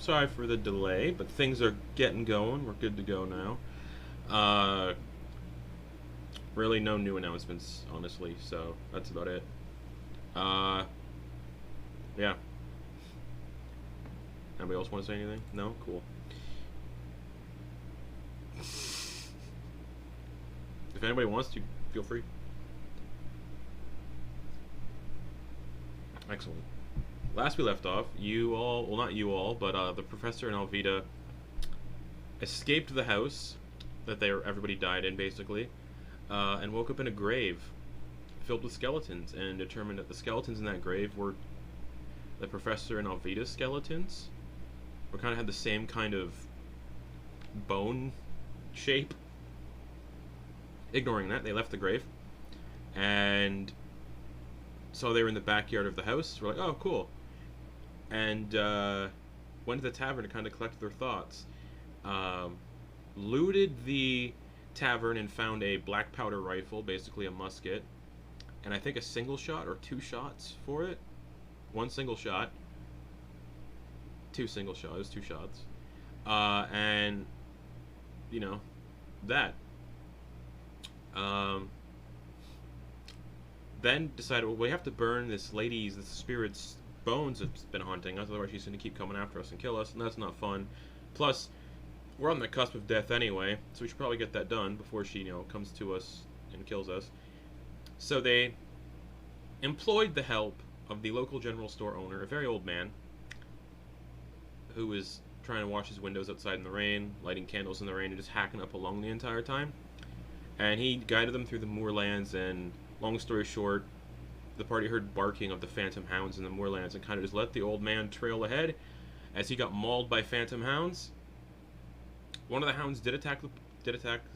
sorry for the delay, but things are getting going. We're good to go now. Really no new announcements, honestly, so that's about it. Yeah. Anybody else want to say anything? No? Cool. If anybody wants to, feel free. Excellent. Last we left off, you all, well not you all, but the professor and Alvita escaped the house that everybody died in, basically, and woke up in a grave filled with skeletons, and determined that the skeletons in that grave were the professor and Alvita's skeletons. Or kind of had the same kind of bone shape. Ignoring that, they left the grave, and so they were in the backyard of the house. We're like, oh, cool. And went to the tavern to kind of collect their thoughts. Looted the tavern and found a black powder rifle, basically a musket, and I think a single shot or 2 shots for it. 1 single shot. 2 single shots. It was 2 shots. And, you know, that. Then decided, well, we have to burn this spirit's bones that's been haunting us, otherwise she's going to keep coming after us and kill us, and that's not fun. Plus, we're on the cusp of death anyway, so we should probably get that done before she, comes to us and kills us. So they employed the help of the local general store owner, a very old man, who was trying to wash his windows outside in the rain, lighting candles in the rain, and just hacking up a lung the entire time. And he guided them through the moorlands, and long story short, the party heard barking of the phantom hounds in the moorlands and kind of just let the old man trail ahead as he got mauled by phantom hounds. One of the hounds did attack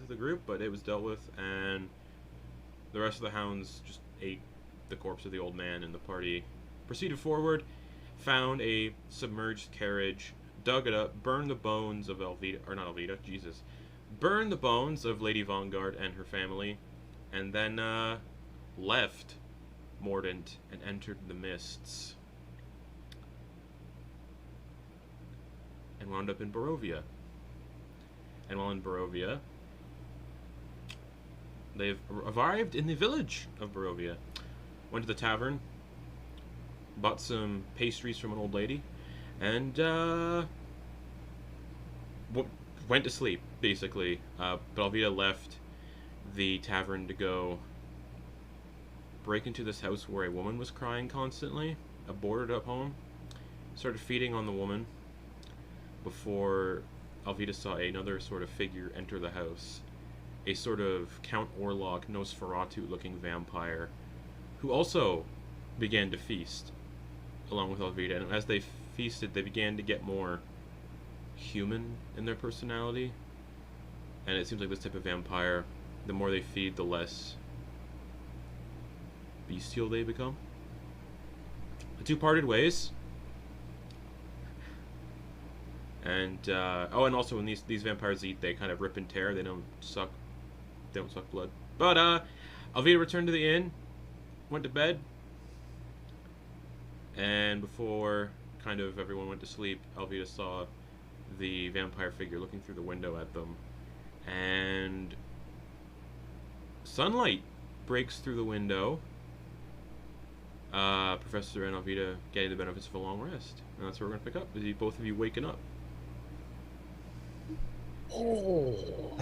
the group, but it was dealt with, and the rest of the hounds just ate the corpse of the old man, and the party proceeded forward, found a submerged carriage, dug it up, burned the bones of burned the bones of Lady Vonguarde and her family, and then left Mordent and entered the mists, and wound up in Barovia. And while in Barovia, they've arrived in the village of Barovia. Went to the tavern, bought some pastries from an old lady, and went to sleep, basically. But Alvita left the tavern to go break into this house where a woman was crying constantly, a boarded up home. Started feeding on the woman before Alvita saw another sort of figure enter the house. A sort of Count Warlock, Nosferatu-looking vampire, who also began to feast along with Alvita. And as they feasted, they began to get more human in their personality. And it seems like this type of vampire, the more they feed, the less bestial they become. The two parted ways. And and also when these vampires eat, they kind of rip and tear. They don't suck blood. But Alvita returned to the inn, went to bed, and before kind of everyone went to sleep, Alvita saw the vampire figure looking through the window at them, and sunlight breaks through the window. Professor and Alvita getting the benefits of a long rest, and that's where we're gonna pick up. Is both of you waking up? Oh,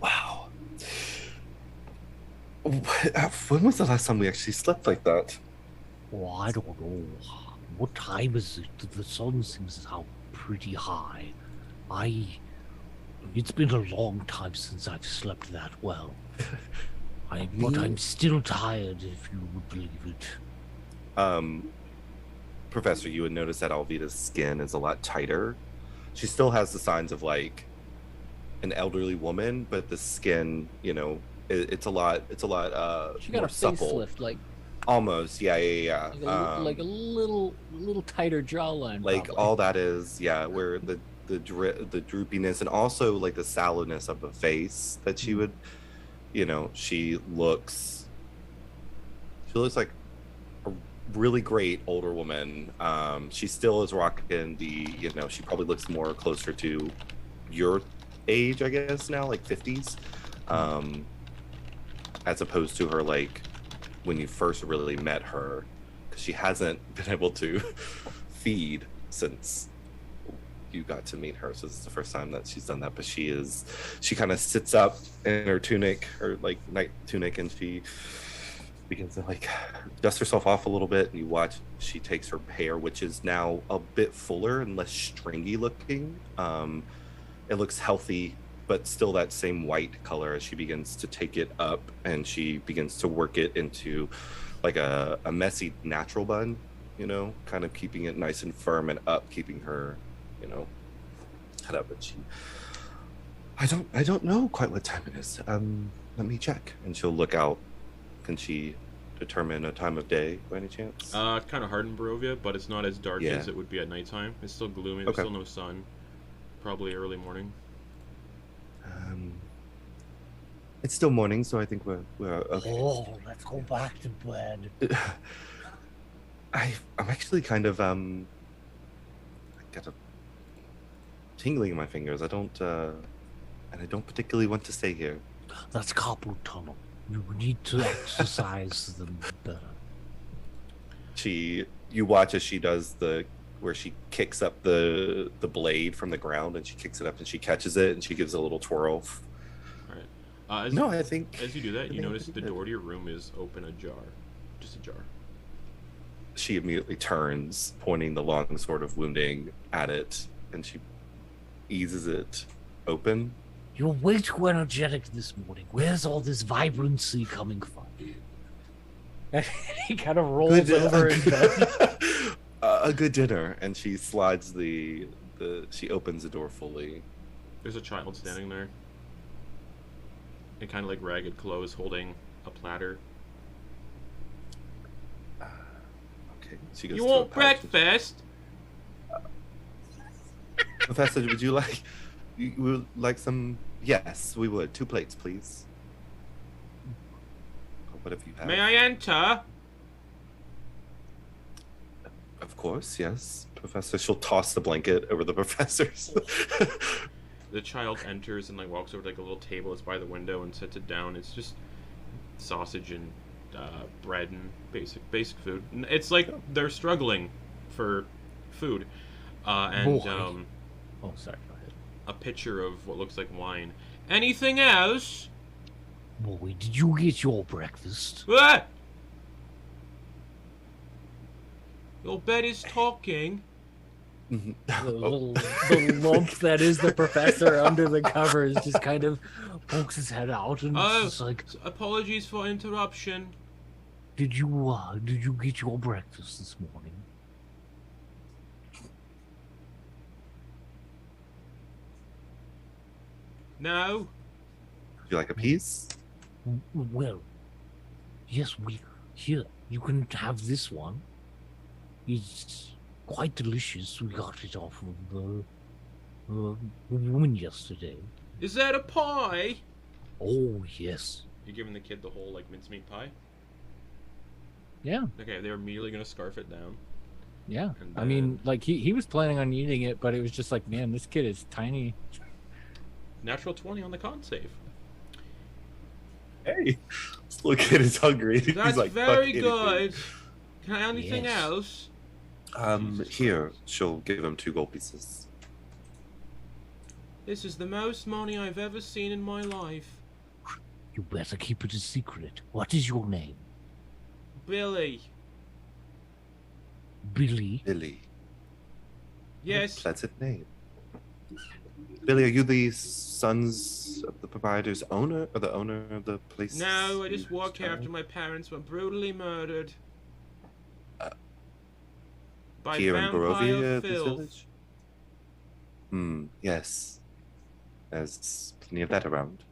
wow. When was the last time we actually slept like that? Oh, I don't know. What time is it? The sun seems out pretty high. It's been a long time since I've slept that well. But I'm still tired, if you would believe it. Professor, you would notice that Alvita's skin is a lot tighter. She still has the signs of like an elderly woman, but the skin, it's a lot She got more a supple. facelift, like Almost, yeah. like a little tighter jawline. Like probably. all that is, where the droopiness and also like the sallowness of the face that she would, she looks like a really great older woman. She still is rocking the, she probably looks more closer to your age, I guess, now, like 50s. As opposed to her, like, when you first really met her, because she hasn't been able to feed since you got to meet her. So this is the first time that she's done that. But she kind of sits up in her tunic, her like night tunic, and she begins to like dust herself off a little bit. And you watch she takes her hair, which is now a bit fuller and less stringy looking. It looks healthy, but still that same white color, as she begins to take it up and she begins to work it into like a messy natural bun, kind of keeping it nice and firm and up, keeping her, head up. And I don't know quite what time it is. Let me check. And she'll look out. Can she determine a time of day by any chance? Kind of hard in Barovia, but it's not as dark as it would be at nighttime. It's still gloomy. There's still no sun. Probably early morning. It's still morning, so I think we're okay. Oh, let's go back to bed. I'm actually kind of I got a tingling in my fingers. I don't particularly want to stay here. That's carpal tunnel. You need to exercise them better. You watch as she does where she kicks up the blade from the ground, and she kicks it up and she catches it and she gives it a little twirl. All right. I think as you do that, you notice the door to your room is open ajar. Just ajar. She immediately turns, pointing the long sword of wounding at it, and she eases it open. You're way too energetic this morning. Where's all this vibrancy coming from? He kind of rolls over in bed. A good dinner, and she slides she opens the door fully. There's a child standing there. In kind of like ragged clothes, holding a platter. Okay. She goes you want breakfast? Professor, would you like some? Yes, we would. 2 plates, please. What have you had? May I enter? Of course, yes. Professor, she'll toss the blanket over the professor's. The child enters and like walks over to like a little table that's by the window and sets it down. It's just sausage and bread and basic food. It's like they're struggling for food. Oh, sorry. Go ahead. A pitcher of what looks like wine. Anything else? Boy, did you get your breakfast? What? Your bed is talking. The lump that is the professor under the covers just kind of pokes his head out and just like, apologies for interruption. Did you get your breakfast this morning? No. Would you like a piece? Well, yes, here, you can have this one. It's quite delicious. We got it off of the woman yesterday. Is that a pie? Oh, yes. You're giving the kid the whole, like, mincemeat pie? Yeah. Okay, they're immediately going to scarf it down. Yeah. And I mean, like, he was planning on eating it, but it was just like, man, this kid is tiny. Natural 20 on the con save. Hey, this little kid is hungry. That's He's like, very good. Can I have anything Yes. else? Here, she'll give him 2 gold pieces. This is the most money I've ever seen in my life. You better keep it a secret. What is your name? Billy. Billy? Billy. Yes. Pleasant name. Billy, are you the sons of the proprietor's owner, or the owner of the place? No, I just work here after my parents were brutally murdered. By Here in vampire Barovia, this filth. village? Yes. There's plenty of that around.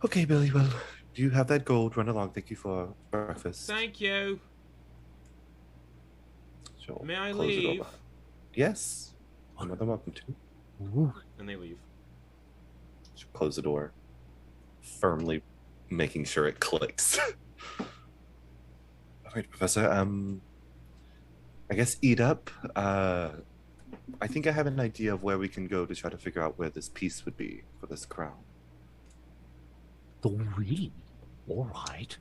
Okay, Billy, well, do you have that gold? Run along. Thank you for breakfast. Thank you. She'll May I close the door leave? behind- Yes. You're more than welcome to. Ooh, And they leave. She'll close the door, firmly making sure it clicks. right, Professor. I guess eat up. I think I have an idea of where we can go to try to figure out where this piece would be for this crown. Oh, really? All right.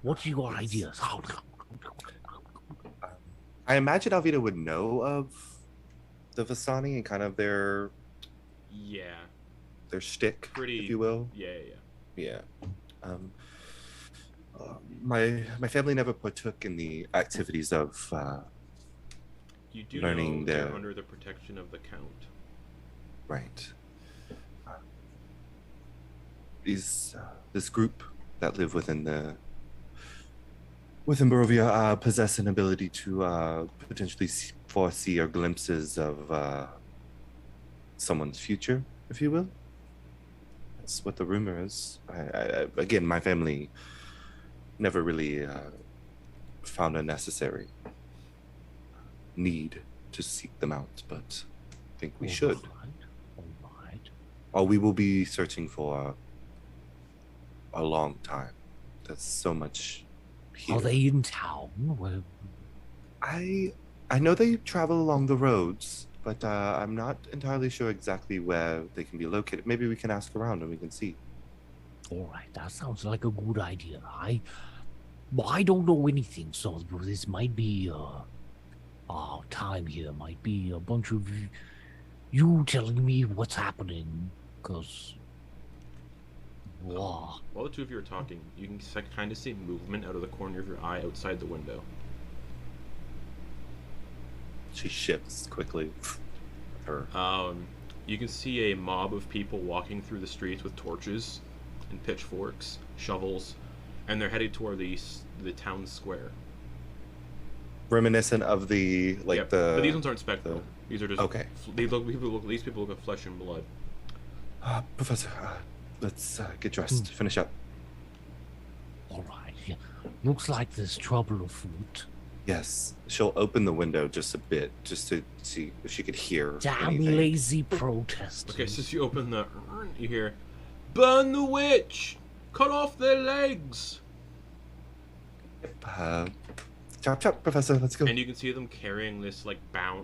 What's your Yes. ideas? I imagine Alvita would know of the Vistani and kind of their Yeah. shtick, Pretty. if you will. Yeah. Yeah. My family never partook in the activities of You do learning know they're the- under the protection of the Count. right. This group that live within Barovia possess an ability to potentially foresee or glimpses of someone's future, if you will. That's what the rumor is. Again, my family never really found a necessary need to seek them out, but I think we should. All right. Or we will be searching for a long time. There's so much here. Are they in town? Well, I know they travel along the roads, but I'm not entirely sure exactly where they can be located. Maybe we can ask around and we can see. all right. That sounds like a good idea. I don't know anything, so this might be our time here. Might be a bunch of you telling me what's happening, because. Wow. While the two of you are talking, you can kind of see movement out of the corner of your eye outside the window. She shifts quickly. Her. You can see a mob of people walking through the streets with torches and pitchforks, shovels, and they're headed toward the town square. Reminiscent of the Yep, but these ones aren't spectral. These are just okay. These people look at flesh and blood. Professor, let's get dressed. Finish up. All right. Yeah. Looks like there's trouble afoot. Yes, she'll open the window just a bit, just to see if she could hear Damn anything. lazy protesters. Okay, since you open the, you hear, "Burn the witch! Cut off their legs!" Chop chop, Professor. Let's go. And you can see them carrying this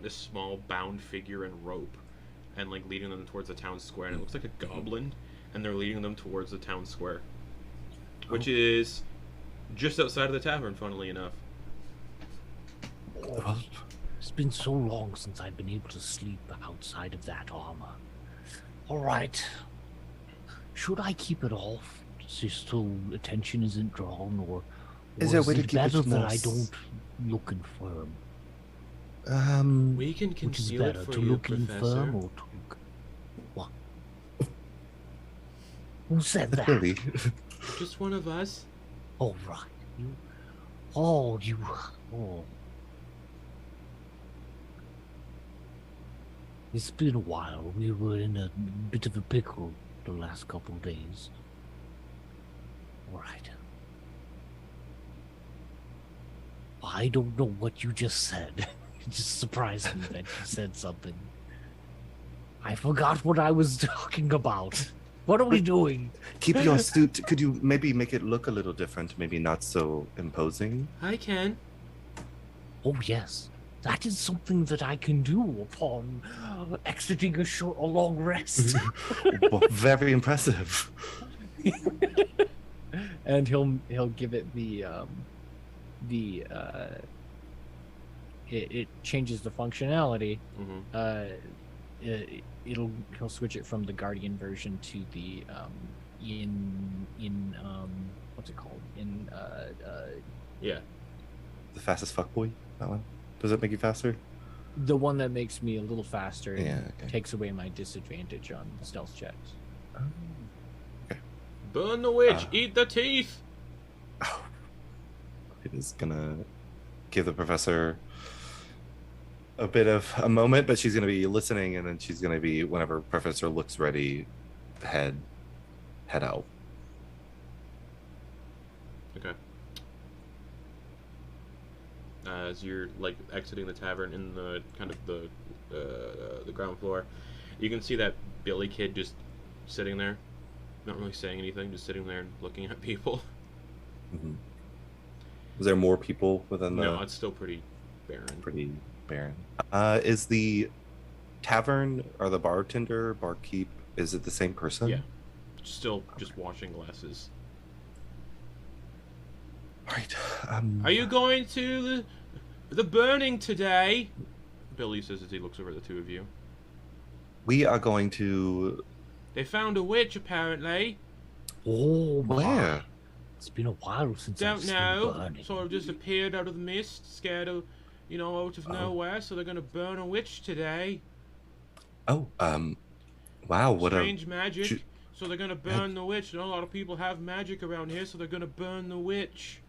this small bound figure and rope, and like leading them towards the town square. And it looks like a goblin, and they're leading them towards the town square, which is just outside of the tavern. Funnily enough. Oh, it's been so long since I've been able to sleep outside of that armor. All right. Should I keep it off just so attention isn't drawn, or Is there a is way to it keep it better that more I don't look infirm? We can Which is conceal it better, for to you, look Professor. infirm or to look... What? Who said that? Really? Just one of us. All right. Oh. It's been a while. We were in a bit of a pickle the last couple of days. Right. I don't know what you just said. It just surprised me that you said something. I forgot what I was talking about. What are we doing? Keep your suit. Could you maybe make it look a little different? Maybe not so imposing? I can. Oh, yes. That is something that I can do upon exiting a long rest. Well, very impressive. And he'll give it it changes the functionality. Mm-hmm. He'll switch it from the Guardian version to the what's it called Yeah. The fastest fuckboy? That one? Does it make you faster? the one that makes me a little faster and Yeah, okay. takes away my disadvantage on stealth checks. Burn the witch. Eat the teeth. It is gonna give the professor a bit of a moment, but she's gonna be listening, and then she's gonna be, whenever professor looks ready, head out. Okay. As you're like exiting the tavern in the kind of the ground floor, you can see that Billy kid just sitting there, not really saying anything, just sitting there and looking at people. Mm-hmm. Is there more people within the? No, it's still pretty barren. Pretty barren. Is the tavern or the barkeep? Is it the same person? Yeah, still just washing glasses. All right. Are you going to the burning today? Billy says as he looks over at the two of you. We are going to. They found a witch, apparently. Oh, Where? It's been a while since Don't I've seen know. burning. Sort of just appeared out of the mist, scared of, out of nowhere. So they're gonna burn a witch today. Oh, wow! What Strange magic. So they're gonna burn the witch. Not a lot of people have magic around here, so they're gonna burn the witch.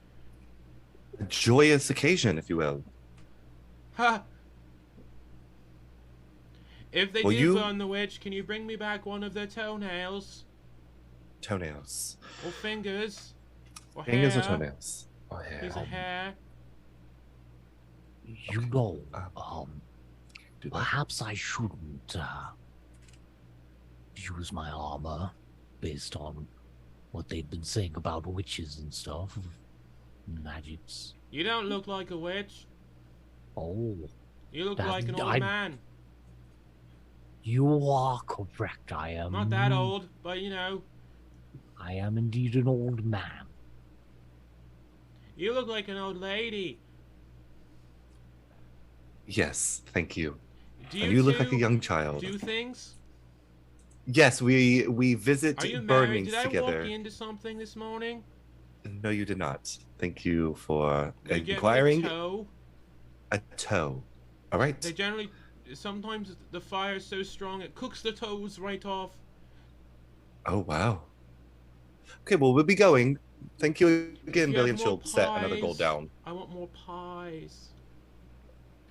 a joyous occasion, if you will. Ha! If they Well, do burn the witch, can you bring me back one of their toenails? Toenails. Or fingers? Or Fingers hair? or toenails? Or hair. Piece of hair? You know, Do that. perhaps I shouldn't use my armor based on what they've been saying about witches and stuff. Magics. You don't look like a witch. Oh, You look That- like an old man. you are correct. I am Not that old, but I am indeed an old man. you look like an old lady. Yes, thank you. Do And you look two like a young child. do things? Yes, we visit Are you married? burnings Did I together. walk into something this morning? No, you did not. Thank you for Did you get me inquiring. a toe? A toe. All right. They generally, sometimes the fire is so strong it cooks the toes right off. Oh wow. Okay, well we'll be going. Thank you again, you Billy, have and she'll more set another gold pies- down. I want more pies.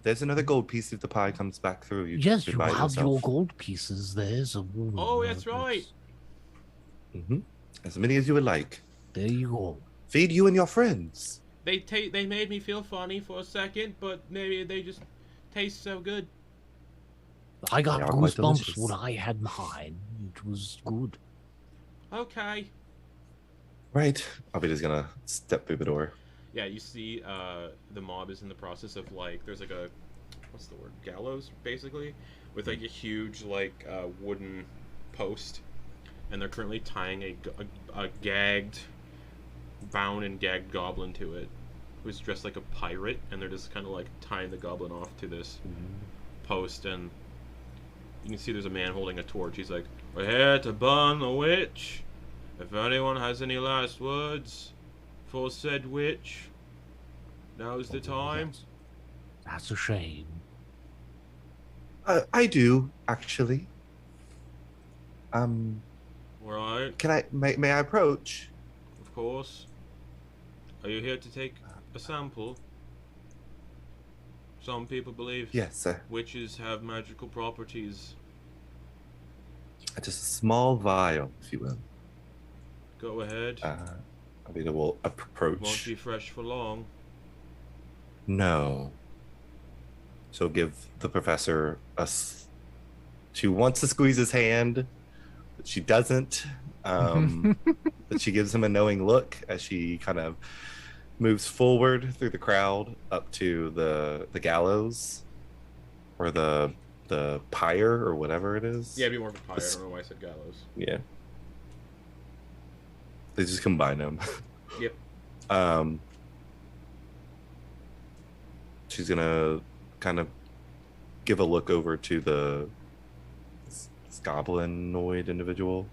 There's another gold piece if the pie comes back through. You Yes, can you buy it have your yourself. gold pieces. There's a Oh, that's right. As many as you would like. There you go. Feed you and your friends. They made me feel funny for a second, but maybe they just taste so good. I got They are quite goosebumps delicious. when I had mine. It was good. Okay. Right. Alvita's gonna step through the door. Yeah, you see, the mob is in the process of there's like a, what's the word? Gallows, basically, with like a huge wooden post, and they're currently tying a bound and gagged goblin to it, who's dressed like a pirate, and they're just kind of tying the goblin off to this post, and you can see there's a man holding a torch. He's like, "We're here to burn the witch. If anyone has any last words for said witch, now's the time." That's a shame. I do actually. Right, Can I? May I approach? of course. Are you here to take a sample? Some people believe Yes, sir. witches have magical properties. Just a small vial, if you will. Go ahead. Alvita will approach. Won't be fresh for long. No. So give the professor she wants to squeeze his hand, but she doesn't. But she gives him a knowing look as she kind of moves forward through the crowd up to the gallows, or the pyre, or whatever it is. Yeah, it'd be more of a pyre. I don't know why I said gallows. Yeah. They just combine them. Yep. She's gonna kind of give a look over to this goblinoid individual.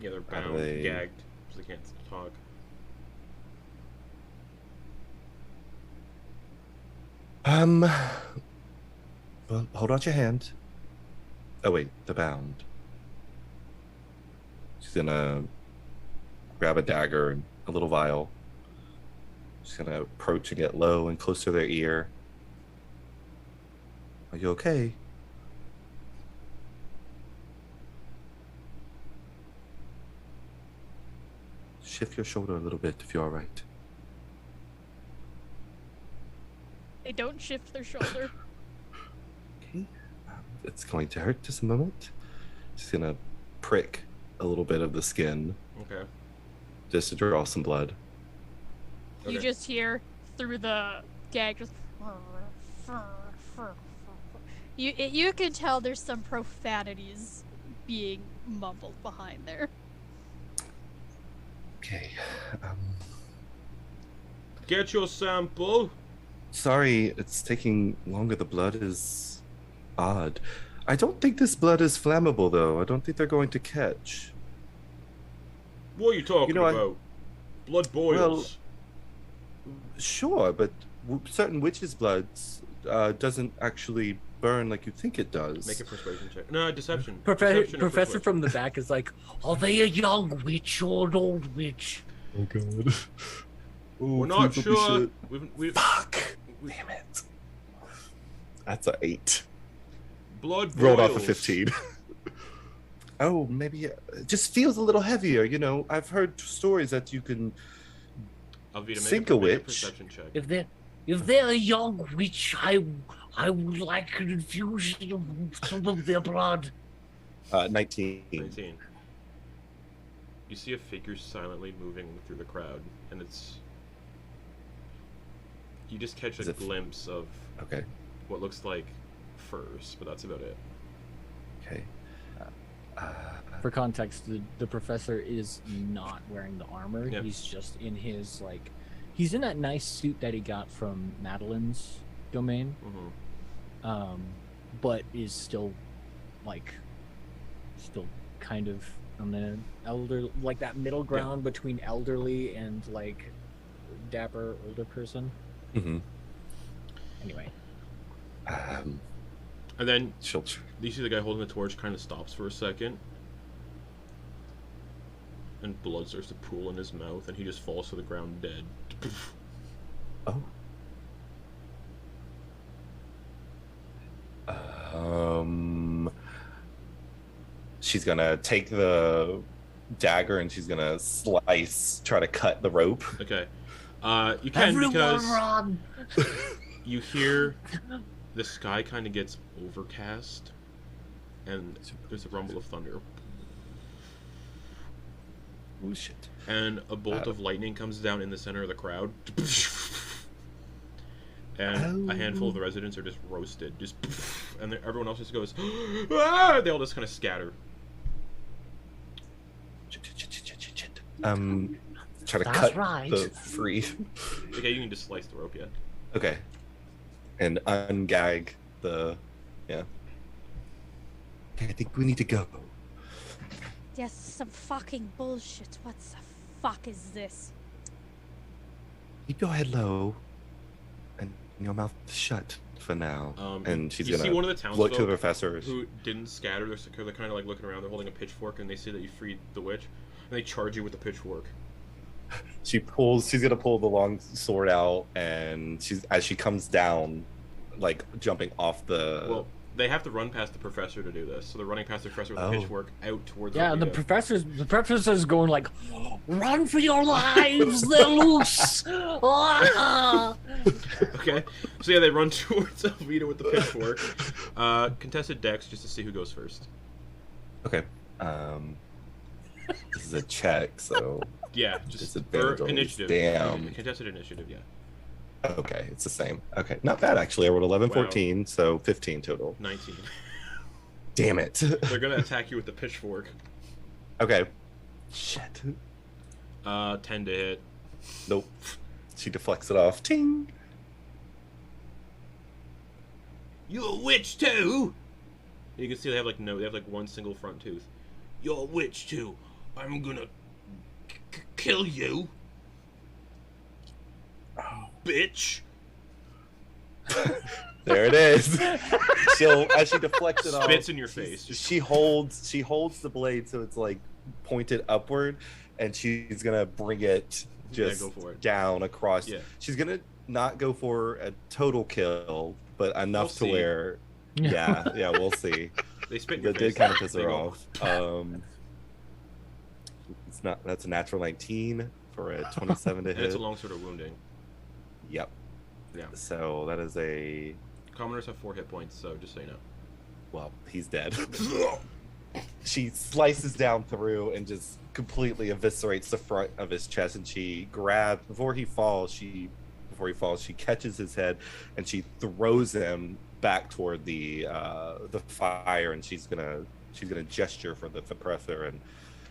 Yeah, they're How do bound, they- gagged, so they can't talk. Well, hold out your hand. Oh wait, the bound. She's gonna grab a dagger and a little vial. She's gonna approach and get low and close to their ear. Are you okay? Shift your shoulder a little bit if you're all right. They don't shift their shoulder. Okay. It's going to hurt just a moment. Just gonna prick a little bit of the skin Okay. just to draw some blood. You Okay. just hear through the gag just. You can tell there's some profanities being mumbled behind there. Okay. Get your sample. Sorry, it's taking longer. The blood is odd. I don't think this blood is flammable, though. I don't think they're going to catch. What are you talking You know, about? Blood boils. Sure, but certain witches' bloods doesn't actually burn like you think it does. Make a persuasion check. No, deception. Professor Deception or persuasion. from the back is like, Are they a young witch or an old witch? Oh god. We're not sure. We've Fuck. Damn it. That's a 8. blood boils. Rolled off a 15. Oh, maybe it just feels a little heavier. You know, I've heard stories that you can Alvita, sink a make a witch. perception check. If they're a young witch, I would like an infusion of some of their blood. 19. 19. You see a figure silently moving through the crowd, and it's. You just catch Is a it- glimpse of Okay. what looks like furs, but that's about it. Okay. for context, the professor is not wearing the armor. Yeah. He's just in his he's in that nice suit that he got from Madeleine's domain, Mm-hmm. but is still kind of on the that middle ground between elderly and dapper older person. Mm-hmm. Anyway, And then She'll. you see the guy holding the torch kind of stops for a second, and blood starts to pool in his mouth, and he just falls to the ground dead. Oh. She's gonna take the dagger and she's gonna try to cut the rope. Okay. You can Everyone because run! you hear the sky kind of gets overcast, and there's a rumble of thunder, Oh shit. and a bolt of lightning comes down in the center of the crowd, and a handful of the residents are just roasted, and everyone else just goes, ah! They all just kind of scatter. Try to That's cut right. the free. Okay, you can just slice the rope yet. Okay. And ungag the. Yeah. Okay, I think we need to go. Yes, some fucking bullshit. What the fuck is this? Keep your head low and your mouth shut for now. And she's you see one gonna of the look to the townsfolk professors. who didn't scatter. They're kind of like looking around. They're holding a pitchfork, and they see that you freed the witch, and they charge you with the pitchfork. She's gonna pull the long sword out, and as she comes down, jumping off the. Well, they have to run past the professor to do this, so they're running past the professor with Oh. the pitchfork out towards. yeah, the Alvita. professor's going Run for your lives! They're loose! Ah! Okay, so yeah, they run towards Alvita with the pitchfork. Contested dex just to see who goes first. Okay. This is a check, so. Yeah, just Disadvantage for on these. initiative. Damn. Contested initiative, yeah. Okay, it's the same. Okay, not bad actually. I rolled 11, Wow. 14, so 15 total. 19. Damn it. They're gonna attack you with the pitchfork. Okay. Shit. 10 to hit. Nope. She deflects it off. Ting. You a witch too? You can see they have one single front tooth. You're a witch too. I'm gonna kill you. Bitch. There it is. As she deflects it off, Spits in your face. she holds the blade so it's pointed upward, and she's gonna bring it just go for it. down across. Yeah. She's gonna not go for a total kill, but enough We'll to see. where. Yeah, we'll see. They spit in your That face. did kind of piss They her go, off. That's a natural 19 for a 27 to And hit. it's a long sort of wounding. Yep. Yeah. So that is a. Commoners have 4 hit points, so just so you know. Well, he's dead. she slices down through and just completely eviscerates the front of his chest, and she grabs before he falls, she catches his head and she throws him back toward the fire, and she's gonna gesture for the suppressor and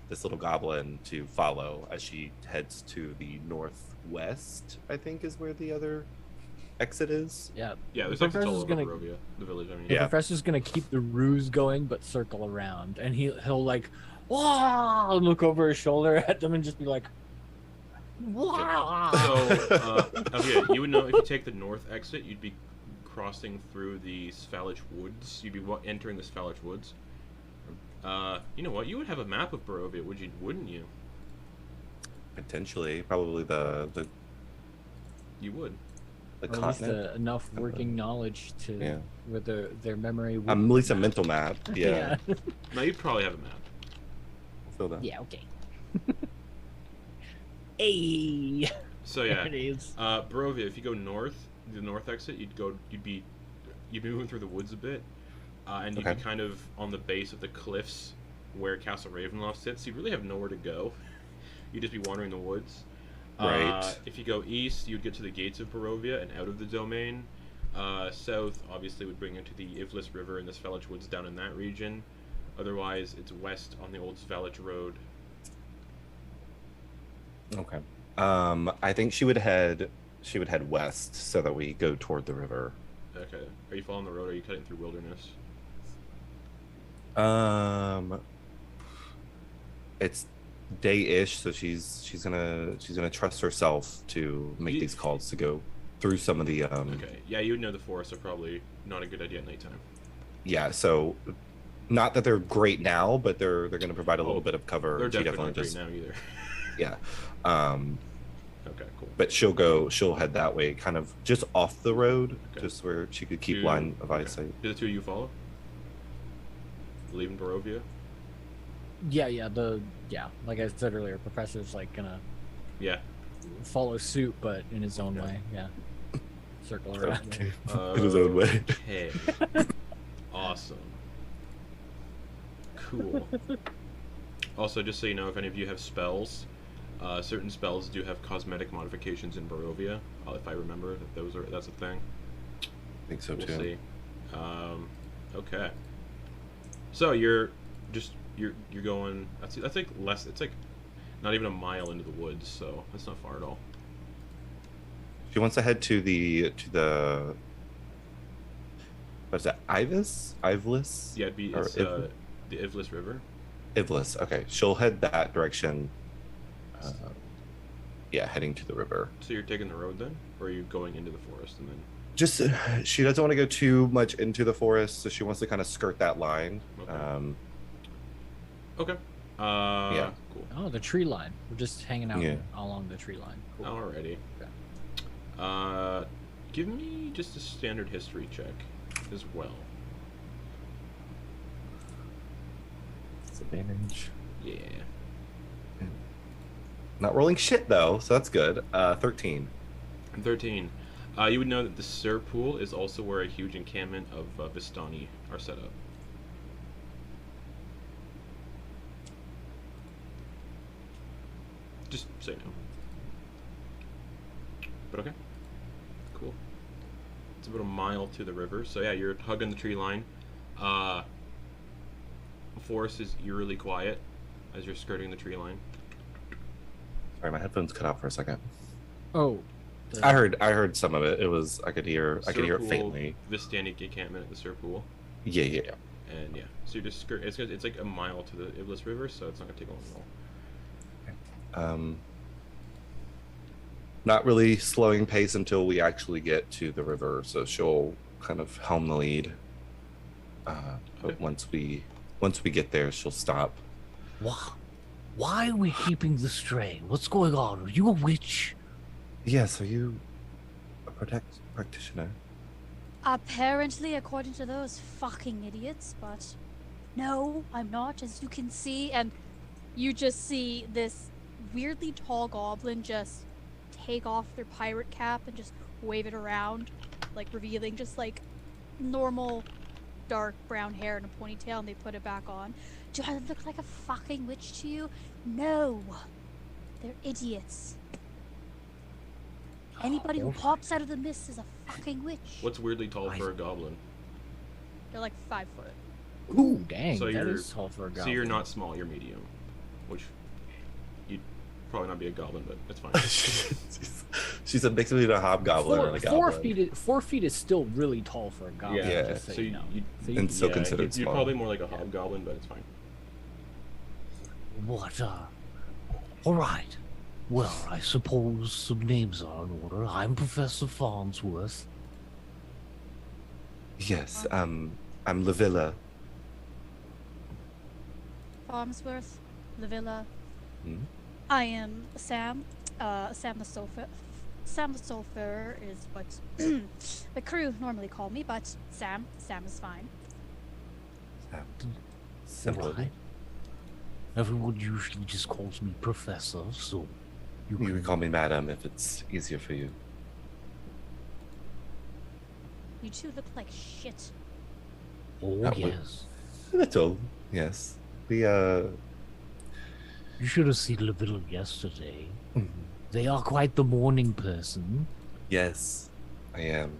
this little goblin to follow as she heads to the northwest, I think is where the other exit is. Yeah. Yeah, there's The exits all professor's over gonna- Barovia, the village. I mean, The Yeah. professor's gonna keep the ruse going, but circle around, and he'll like, wow, look over his shoulder at them and just be like, wow. So, yeah, you would know if you take the north exit, you'd be crossing through the Svalich Woods. You'd be entering the Svalich Woods. You know what? You would have a map of Barovia, wouldn't you? Potentially, probably the You would. Or at least continent. enough working knowledge to Yeah. with their memory. would- At least a mental map. Yeah. No, you'd probably have a map. So that. Yeah. Okay. Hey. So yeah, There it is. Barovia. If you go north, the north exit, you'd be moving through the woods a bit, and you'd Okay. be kind of on the base of the cliffs where Castle Ravenloft sits. So you really have nowhere to go. You'd just be wandering the woods. Right. If you go east, you'd get to the gates of Barovia and out of the domain. South, obviously, would bring you to the Ivlis River and the Svalich Woods down in that region. Otherwise, it's west on the old Svalich Road. Okay. I think she would head west so that we go toward the river. Okay. Are you following the road or are you cutting through wilderness? It's day-ish, so she's gonna trust herself to make You- these calls to go through some of the Okay. Yeah, you would know the forests are probably not a good idea at nighttime. yeah, so not that they're great now, but they're going to provide a little Oh, bit of cover. They're She definitely not great just now either. yeah. Okay, cool. But she'll head that way, kind of just off the road, Okay. just where she could keep Do- line of okay. eyesight. Do the two of you follow? Leaving Barovia? Yeah. Like I said earlier, professor's like gonna Yeah. follow suit, but in his own way. Yeah. Circle around. In his own way. Okay. Awesome. Cool. Also, just so you know, if any of you have spells, certain spells do have cosmetic modifications in Barovia. If I remember that that's a thing. I think so We'll too. see. Okay. So you're going. That's like less. It's like not even a mile into the woods, so that's not far at all. She wants to head to the what's that? Ivlis? Yeah, it's Or the Ivlis River. Ivlis. Okay, she'll head that direction. Yeah, heading to the river. So you're taking the road then, or are you going into the forest and then? Just she doesn't want to go too much into the forest, so she wants to kind of skirt that line. Okay. Okay. Yeah. Cool. Oh, the tree line. We're just hanging out Yeah. along the tree line. Cool. Alrighty. Okay. Give me just a standard history check as well. Disadvantage. Yeah. Not rolling shit though, so that's good. 13. And 13. You would know that the Sir Pool is also where a huge encampment of Vistani are set up. Just say no. But okay. Cool. It's about a mile to the river, so yeah, you're hugging the tree line. The forest is eerily quiet as you're skirting the tree line. Sorry, my headphones cut out for a second. Oh. I heard some of it. It was I could hear Sir it Pool, faintly. Vistani encampment at the Sir Pool. Yeah. And yeah, so you just skirt. It's like a mile to the Ivlis River, so it's not gonna take long at all. Not really slowing pace until we actually get to the river, so she'll kind of helm the lead. But Okay. once we get there, she'll stop. Why are we keeping the stray? What's going on? Are you a witch? Yes, are you a practitioner? Apparently, according to those fucking idiots, but no, I'm not, as you can see. And you just see this weirdly tall goblin just take off their pirate cap and just wave it around, like revealing just like normal dark brown hair and a ponytail and they put it back on. Do I look like a fucking witch to you? No. They're idiots. Anybody who pops out of the mist is a fucking witch. What's weirdly tall for a goblin? They're like 5 foot. Ooh, dang, So that you're- is tall for a goblin. So you're not small, you're medium. Which, you'd probably not be a goblin, but it's fine. She's a mix between a hobgoblin and a goblin. 4 feet is still really tall for a goblin. Yeah, just so so you know. And still considered You're small. probably more like a hobgoblin, but it's fine. What, alright. Well, I suppose some names are in order. I'm Professor Farnsworth. Yes, I'm Lavilla. Farnsworth, Lavilla. Hmm? I am Sam. Sam the Sulphur. Sam the Sulphur is what the crew normally call me, but Sam is fine. Simple. Right. Everyone usually just calls me Professor, so You can call me Madam if it's easier for you. You two look like shit. Oh, That would- yes. Little, yes. We You should have seen Laville yesterday. Mhm. They are quite the morning person. Yes, I am.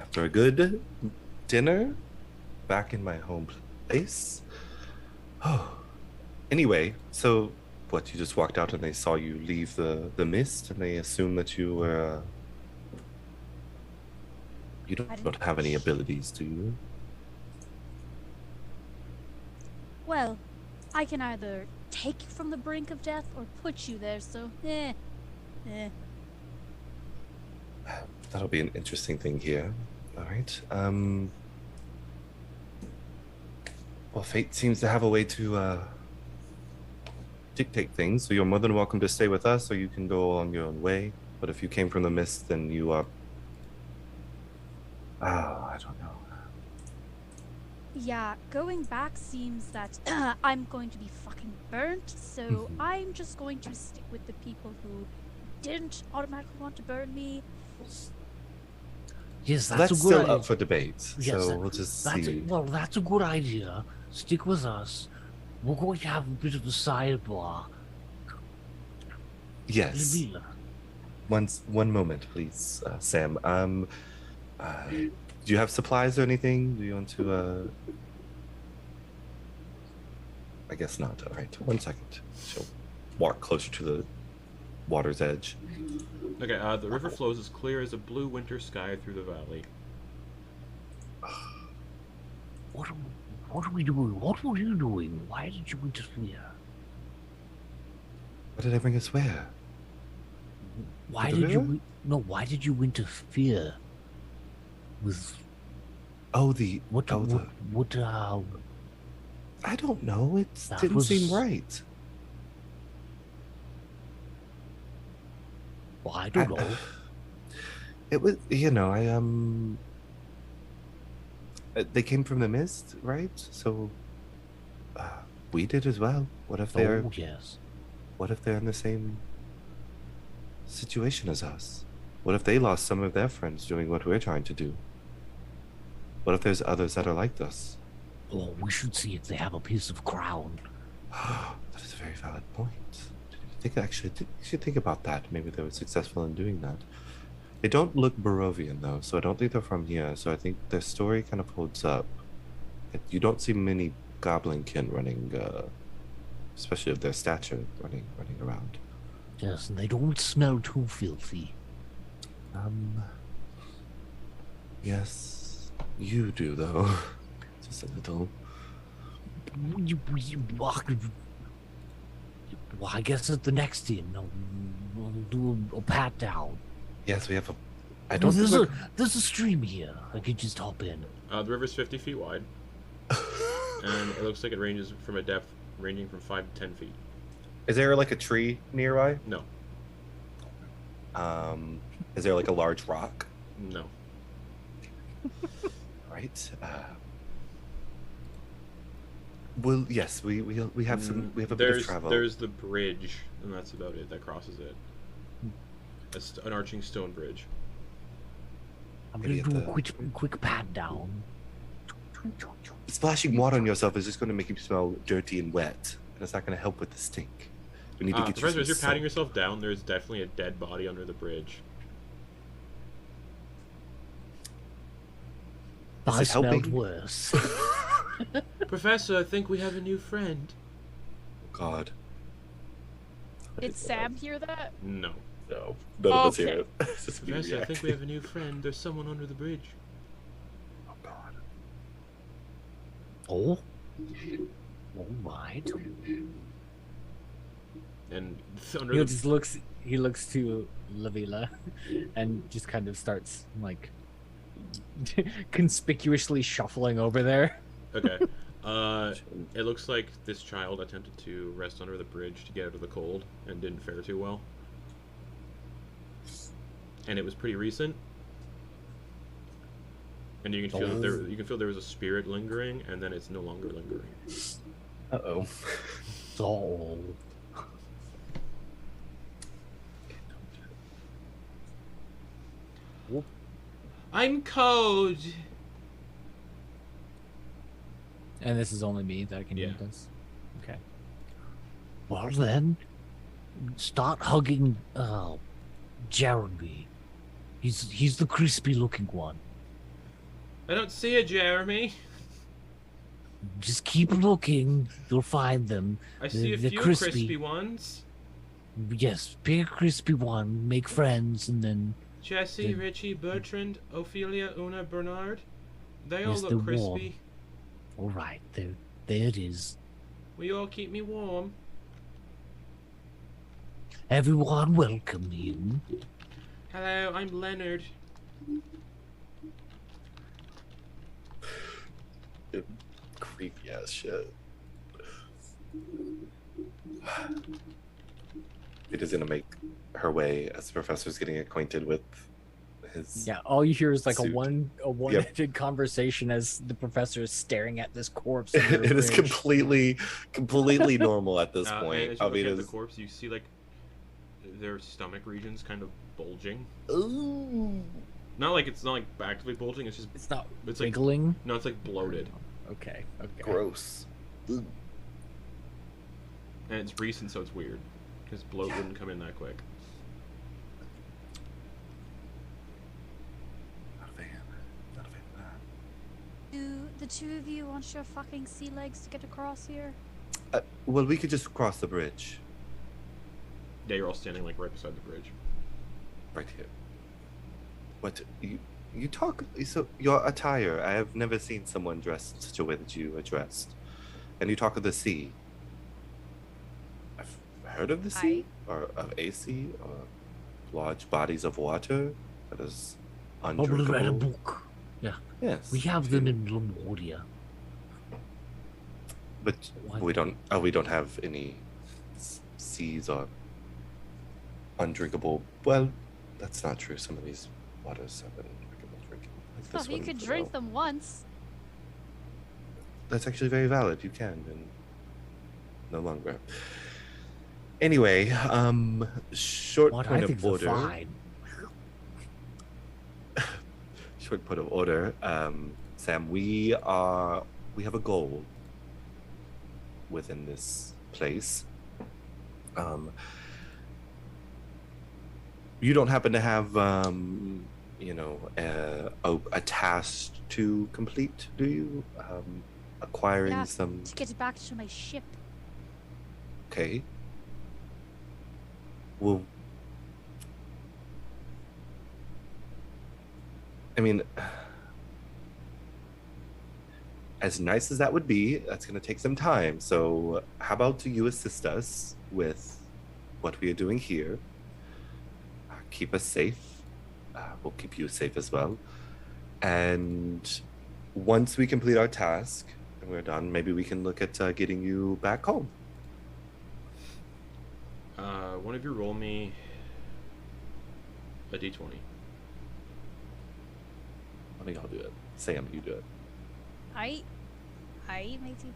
After a good dinner, back in my home place. Oh. Anyway, so what? You just walked out and they saw you leave the mist, and they assumed that you were. You don't have any abilities, do you? Well, I can either take you from the brink of death or put you there, so eh. That'll be an interesting thing here. All right. Well, fate seems to have a way to dictate things, so you're more than welcome to stay with us, or you can go on your own way. But if you came from the mist, then you are. I don't know. Yeah, going back seems that I'm going to be fucking burnt, so I'm just going to stick with the people who didn't automatically want to burn me. Yes, that's That's a good still idea. up for debate, Yes, so that- we'll just That's see. well, that's a good idea. Stick with us. We're going to have a bit of a sidebar. Yes. Lavilla. One moment, please, Sam. Do you have supplies or anything? Do you want to? I guess not. All right. 1 second. She'll walk closer to the water's edge. Okay, the river flows as clear as a blue winter sky through the valley. What are we doing? What were you doing? Why did you interfere? What did I bring us where? Why To the did you? river? No, why did you interfere with Oh, the. what? Oh, the. What? I don't know. It That didn't seem was- right. Well, I don't know. It was, they came from the mist, right? So we did as well. What if they're Oh, yes. What if they're in the same situation as us? What if they lost some of their friends doing what we're trying to do? What if there's others that are like us? Oh, we should see if they have a piece of crown. That is a very valid point. You should think about that. Maybe they were successful in doing that. They don't look Barovian though, so I don't think they're from here. So I think their story kind of holds up. You don't see many goblinkin running, especially of their stature, running around. Yes, and they don't smell too filthy. Yes, you do though. Just a little. Well, I guess at the next inn, we'll do a pat down. Yes, we have a. I Well, don't. there's a stream here. I could just hop in. The river's 50 feet wide, and it looks like it ranges from a depth ranging from 5 to 10 feet. Is there like a tree nearby? No, Is there like a large rock? no. Right. Well, yes, we have some. We have a bit of travel. There's the bridge, and that's about it. That crosses it. An arching stone bridge. I'm Maybe gonna do at a quick pat down. Splashing water on yourself is just going to make you smell dirty and wet, and it's not going to help with the stink. We need to get Professor, you as you're some patting soap. yourself down, there's definitely a dead body under the bridge. Is I it smelled helping? worse. Professor, I think we have a new friend. God. Did Sam hear that? No. No. None of us Okay. hear it. It's just me Professor, I think we reacting. have a new friend. There's someone under the bridge. Oh, God. Oh? All right. And under He the just looks. He looks to Lavila, and just kind of starts like conspicuously shuffling over there. Okay. It looks like this child attempted to rest under the bridge to get out of the cold and didn't fare too well. And it was pretty recent. And you can feel that there was a spirit lingering, and then it's no longer lingering. Uh-oh. So, I'm cold. And this is only me that can Yeah. do this. Okay. well then, start hugging Jeremy. He's the crispy looking one. I don't see a Jeremy. Just keep looking, you'll find them. I see a The few crispy. crispy ones. Yes, pick a crispy one, make friends, and then Jesse, The- Richie, Bertrand, Ophelia, Una, Bernard. They all Yes, look they're crispy. warm. all right, there it is. Will you all keep me warm? Everyone welcome in. Hello, I'm Leonard. Creepy ass shit. It is gonna make her way as the professor's getting acquainted with his. Yeah. All you hear is like Suit. a one-ended conversation as the professor is staring at this corpse. under a It is bridge. completely normal at this And point. as you look at the Alvita's. corpse, you see like their stomach regions kind of bulging. Ooh. Not like it's not like actively bulging. It's just It's not it's like wiggling. no, it's like bloated, Okay. Okay. Gross. Ooh. and it's recent, so it's weird because bloat wouldn't come in that quick. Not a fan. Not a fan of that. Do the two of you want your fucking sea legs to get across here? Well, we could just cross the bridge Yeah, you're all standing like right beside the bridge. right here. What you talk? So your attire. I have never seen someone dressed in such a way that you are dressed, and you talk of the sea. I've heard of the sea, or of a sea, or large bodies of water that is Probably read a undrinkable. book. Yeah, Yes, we have them in Lemuria. but What? we don't. Oh, we don't have any seas or undrinkable. Well, that's not true. Some of these waters have been drinking. Like Well, this you one, could so- drink them once. That's actually very valid. You can, and no longer. Anyway, short What point I think of they're order. fine. Short point of order. Sam, we have a goal within this place. You don't happen to have a task to complete, do you? Acquiring Yeah, some. to get back to my ship. Okay. Well, I mean, as nice as that would be, that's going to take some time. So, how about you assist us with what we are doing here? Keep us safe. We'll keep you safe as well. And once we complete our task and we're done, maybe we can look at getting you back home. One of you roll me a d20. I think I'll do it. Sam, you do it. I matey.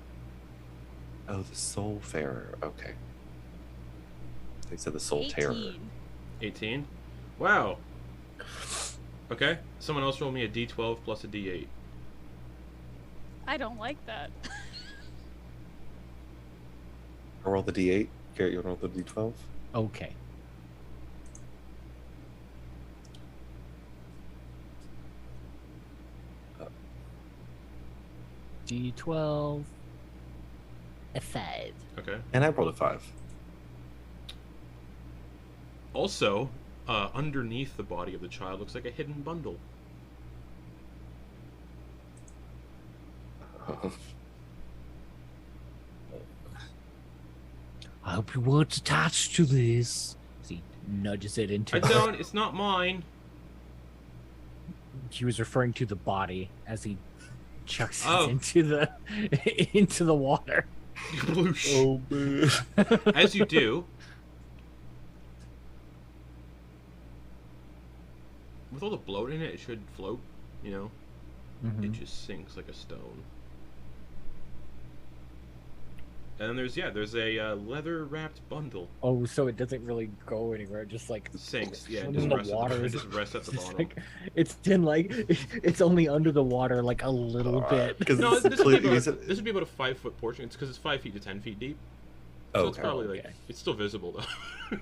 Oh, the Soul Farer. Okay. They said the Soul Terror. 18. 18. Wow. Okay. Someone else roll me a d12 plus a d8. I don't like that. I'll roll the d8. Garrett, you roll the d12. Okay. D12. A 5. Okay. And I rolled a 5. Also, underneath the body of the child looks like a hidden bundle. I hope you weren't attached to this. He nudges it into. I don't. It's not mine. He was referring to the body as he chucks Oh. it into the water. Bloosh. Oh, man. As you do, with all the bloat in it, it should float. You know, it just sinks like a stone. And then there's a leather wrapped bundle. Oh, so it doesn't really go anywhere. It just like It sinks. Yeah, it in just the rests, water. it just rests at the It's bottom. like it's only under the water like a little bit. Because No, it's this would, be completely. about, this would be about a 5-foot portion. It's because it's 5 feet to 10 feet deep. So Oh, it's okay. probably like Okay. it's still visible though.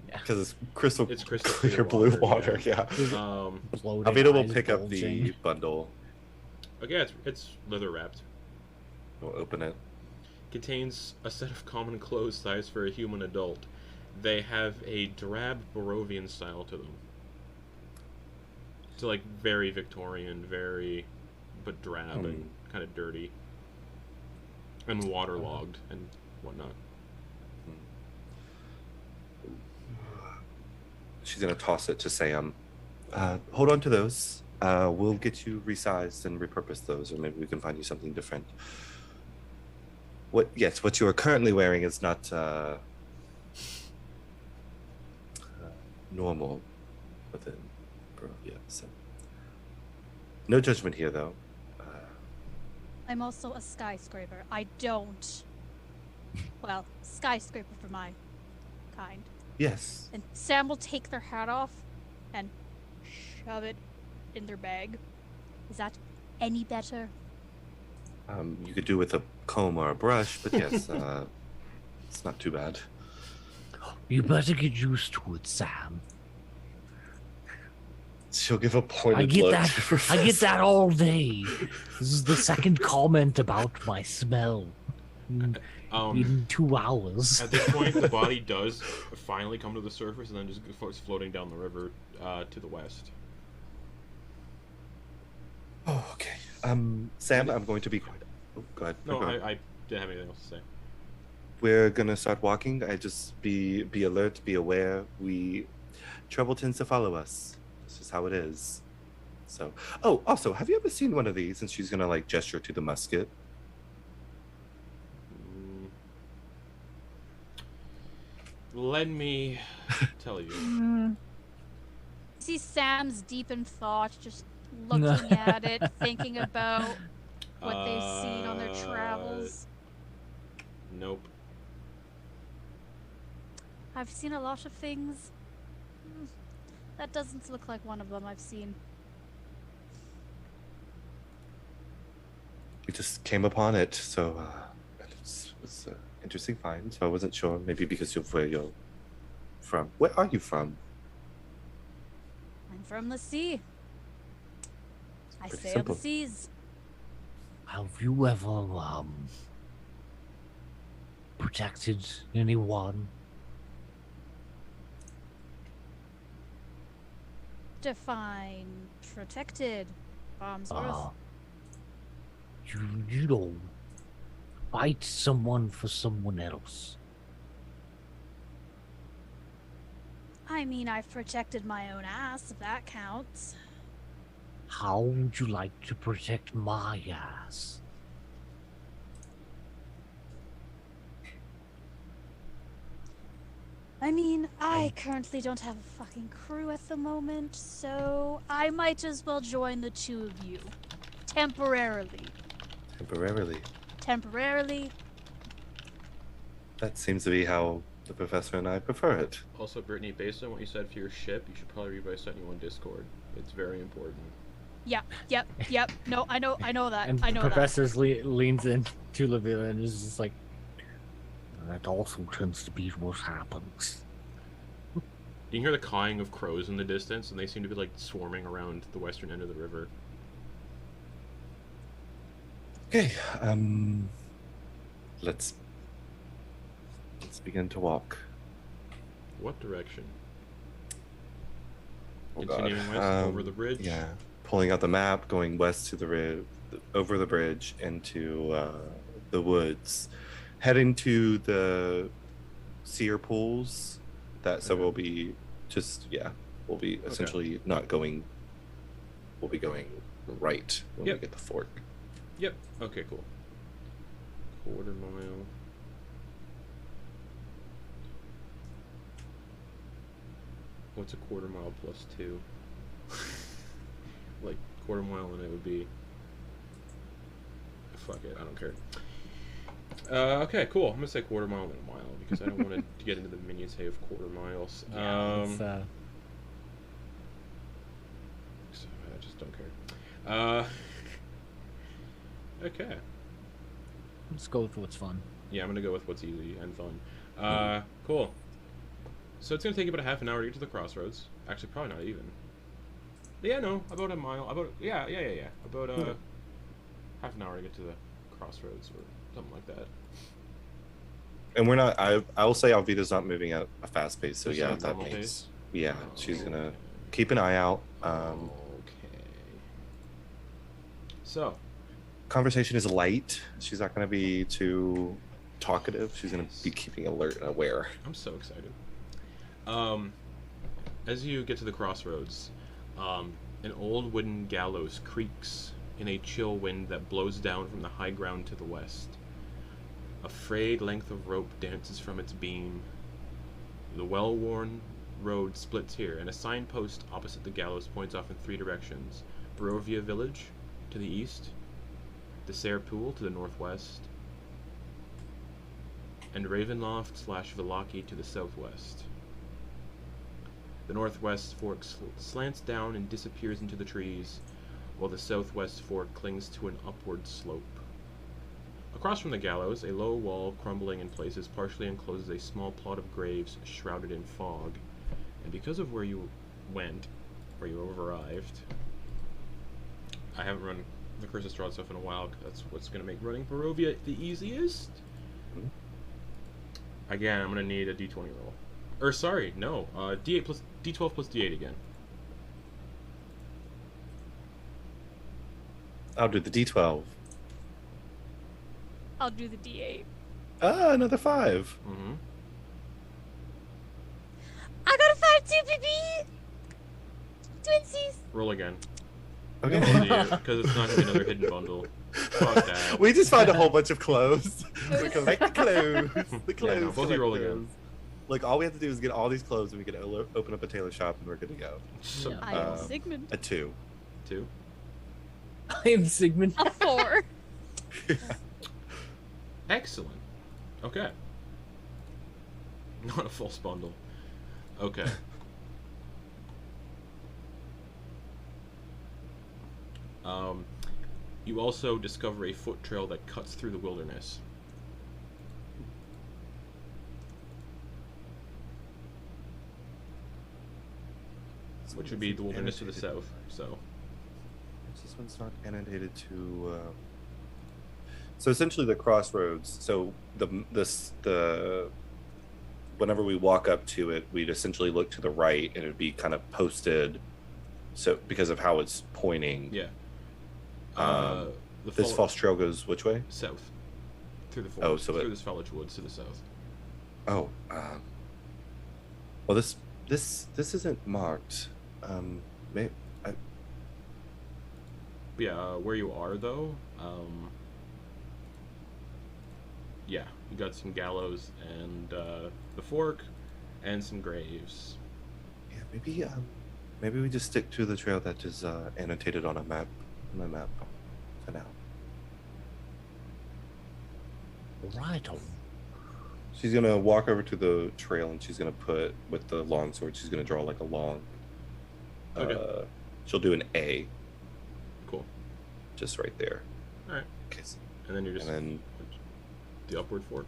Because it's crystal, It's crystal clear clear blue water, water. Yeah. Bloated Alvita will eyes pick up the bulging. bundle. Okay, it's leather wrapped. We'll open it. Contains a set of common clothes sized for a human adult. They have a drab Barovian style to them. So like very Victorian, but drab and kind of dirty. And waterlogged and whatnot. She's gonna toss it to Sam. Hold on to those. We'll get you resized and repurpose those, or maybe we can find you something different. What you are currently wearing is not normal within Barovia. So no judgment here, though. I'm also a skyscraper. I don't. Well, skyscraper for my kind. Yes. And Sam will take their hat off and shove it in their bag. Is that any better? You could do with a comb or a brush, but yes, it's not too bad. You better get used to it, Sam. She'll give a pointed I get look. that. to I get Professor. that all day. This is the second comment about my smell in 2 hours. At this point, the body does finally come to the surface and then just starts floating down the river to the west. Oh, okay. Sam, I'm going to be quiet. Oh, go ahead. No, Go ahead. I didn't have anything else to say. We're gonna start walking. I just be alert, be aware. Trouble tends to follow us. This is how it is. So, oh, also, have you ever seen one of these? And she's gonna like gesture to the musket. Let me tell you. See Sam's deep in thought, just looking at it, thinking about what they've seen on their travels. Nope. I've seen a lot of things. That doesn't look like one of them I've seen. We just came upon it, so it's an interesting find. So I wasn't sure. Maybe because of where you're from. Where are you from? I'm from the sea. I pretty sail simple. the seas. Have you ever protected anyone? Define protected. Bombsworth. You don't fight someone for someone else. I mean, I've protected my own ass, if that counts. How would you like to protect my ass? I mean, I currently don't have a fucking crew at the moment, so I might as well join the two of you. Temporarily. Temporarily. Temporarily. That seems to be how the professor and I prefer it. Also, Brittany, based on what you said for your ship, you should probably read what I sent you on Discord. It's very important. Yep. No, I know that. And I know that. Professor leans in to Lavilla and is just like, That also tends to be what happens. You can hear the cawing of crows in the distance, and they seem to be like swarming around the western end of the river. Okay, let's begin to walk. What direction? Oh, Continuing God. west over the bridge. Yeah, pulling out the map, going west to the over the bridge into the woods, heading to the seer pools. So we'll be we'll be essentially not going. We'll be going right when we get the fork. Yep. Okay. Cool. Quarter mile. What's a quarter mile plus 2? Like quarter mile, and it would be. Fuck it. I don't care. Okay, cool. I'm gonna say quarter mile and a mile because I don't want to get into the minutiae of quarter miles. yeah, So I just don't care. Okay. let's go with what's fun. Yeah, I'm gonna go with what's easy and fun. Cool. So it's gonna take about a half an hour to get to the crossroads. Actually, probably not even. Yeah, no, about a mile. About About half an hour to get to the crossroads or something like that. And we're not. I will say Alvita's not moving at a fast pace. So Just yeah, like that normal makes. pace? Yeah, she's gonna Okay. keep an eye out. Okay. So. Conversation is light. She's not gonna be too talkative. She's gonna be keeping alert and aware. I'm so excited. As you get to the crossroads, an old wooden gallows creaks in a chill wind that blows down from the high ground to the west. A frayed length of rope dances from its beam. The well-worn road splits here, and a signpost opposite the gallows points off in 3 directions. Barovia village to the east, the Sayre Pool to the northwest, and Ravenloft/Vallaki to the southwest. The northwest fork slants down and disappears into the trees, while the southwest fork clings to an upward slope. Across from the gallows, a low wall crumbling in places partially encloses a small plot of graves shrouded in fog. And because of where you went, where you arrived, I haven't run the Curse of Strahd stuff in a while. That's what's going to make running Barovia the easiest. Again, I'm going to need a d20 roll. Or sorry, no, d8 plus d12 plus d8 again. I'll do the D12. I'll do the D8. Ah, another 5. Mm-hmm. I got a 5 too, baby! Twinsies! Roll again. Okay. Because it's not going to be another hidden bundle. Fuck that. We just found a whole bunch of clothes. We collect the clothes. The clothes. Yeah, no, both of you roll again. collectors. Like, all we have to do is get all these clothes and we can open up a tailor shop and we're good to go. So, Yeah. I am Sigmund. A 2. 2. I am Sigmund. A 4. Excellent. Okay. Not a false bundle. Okay. You also discover a foot trail that cuts through the wilderness. Which would be the wilderness to the south, so. This one's not annotated to. So essentially, the crossroads. So the whenever we walk up to it, we'd essentially look to the right, and it'd be kind of posted. So because of how it's pointing. Yeah. This false trail goes which way? South. Through the forest. so through this foliage woods to the south. Oh. Well, this isn't marked. Yeah, where you are though, yeah, you got some gallows and the fork, and some graves. Yeah, maybe we just stick to the trail that is annotated on a map. On my map, for now. Right on. She's gonna walk over to the trail and she's gonna put with the long sword. She's gonna draw like a long. Okay. She'll do an A. just right there. All right. Okay. And then you're just And then the upward fork.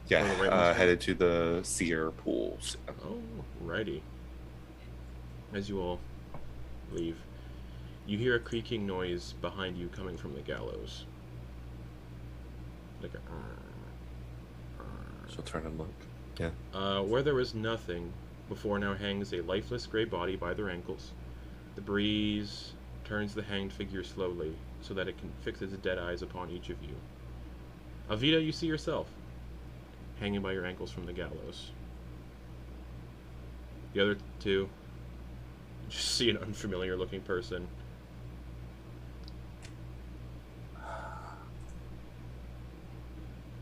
yeah, Or the right one's headed to the seer pools. Oh, righty. As you all leave, you hear a creaking noise behind you coming from the gallows. Like a. She'll turn and look. Yeah. Where there was nothing, before now hangs a lifeless gray body by their ankles. The breeze turns the hanged figure slowly, so that it can fix its dead eyes upon each of you. Alvita, you see yourself, hanging by your ankles from the gallows. The other two, you just see an unfamiliar-looking person.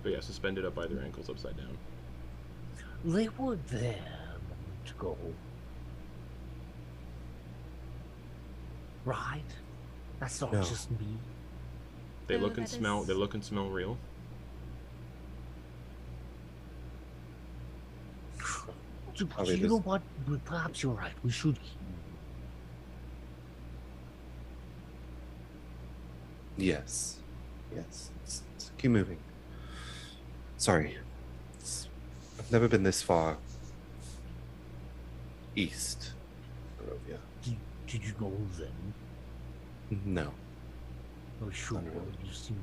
But yeah, suspended up by their ankles upside down. They were there a moment ago. Right? That's not No. just me. They Oh, look and that smell. is- They look and smell real. Probably You know what? Perhaps you're right. We should. Yes. Yes. Let's keep moving. Sorry. I've never been this far east, Barovia. Did you know them? No. Oh, sure. Not really. You seem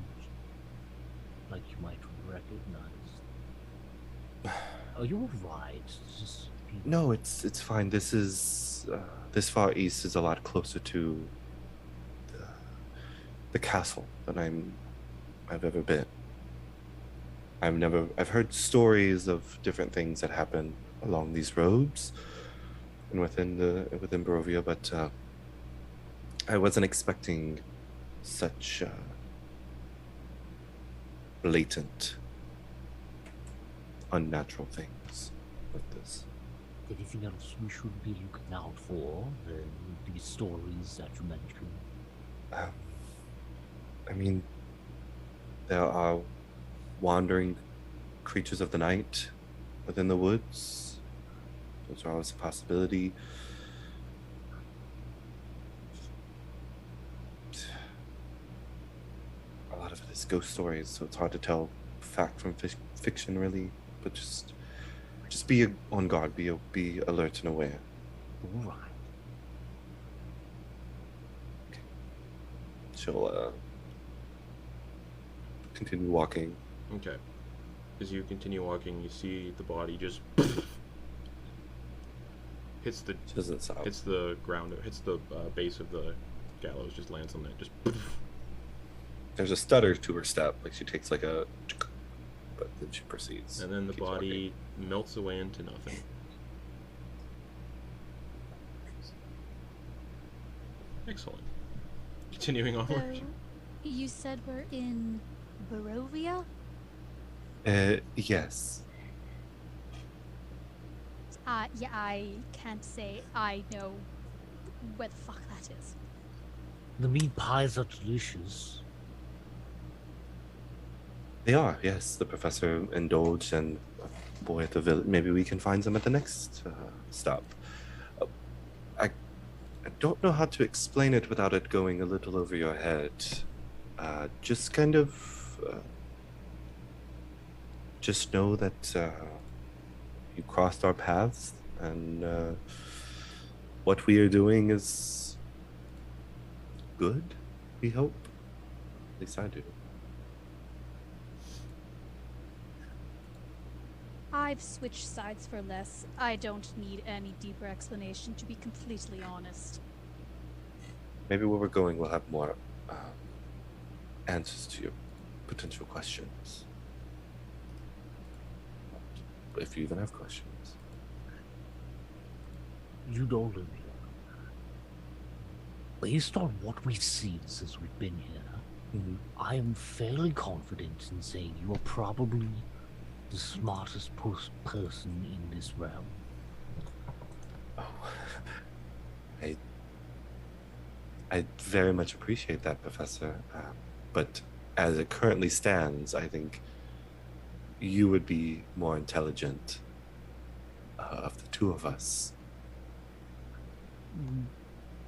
like you might recognize. Oh, you're right. It's just No, it's fine. This is this far east is a lot closer to the castle than I've ever been. I've heard stories of different things that happen along these roads and within Barovia, but I wasn't expecting such blatant, unnatural things like this. anything else we should be looking out for? These stories that you mentioned. I mean, there are wandering creatures of the night within the woods. Those are always a possibility. A lot of it is ghost stories, so it's hard to tell fact from fiction, really. But just be on guard, be alert and aware. All right. She'll continue walking. Okay. As you continue walking, you see the body just hits the She doesn't stop. hits the ground, hits the base of the gallows, just lands on that. Just There's a stutter to her step, like she takes like a, but then she proceeds. and then the keeps body melts away into nothing. Excellent. Continuing onward. So, you said we're in Barovia? walking. Yes. Yeah, I can't say I know where the fuck that is. The meat pies are delicious. They are, yes. The professor indulged, and boy, at the village. Maybe we can find them at the next stop. I don't know how to explain it without it going a little over your head. Just kind of. Just know that you crossed our paths, and what we are doing is good. We hope. At least I do. I've switched sides for less. I don't need any deeper explanation, to be completely honest. Maybe where we're going, we'll have more answers to your potential questions. If you even have questions. You know, Olivia, based on what we've seen since we've been here, I am fairly confident in saying you are probably the smartest person in this realm. Oh, I very much appreciate that, Professor. But as it currently stands, I think you would be more intelligent of the two of us.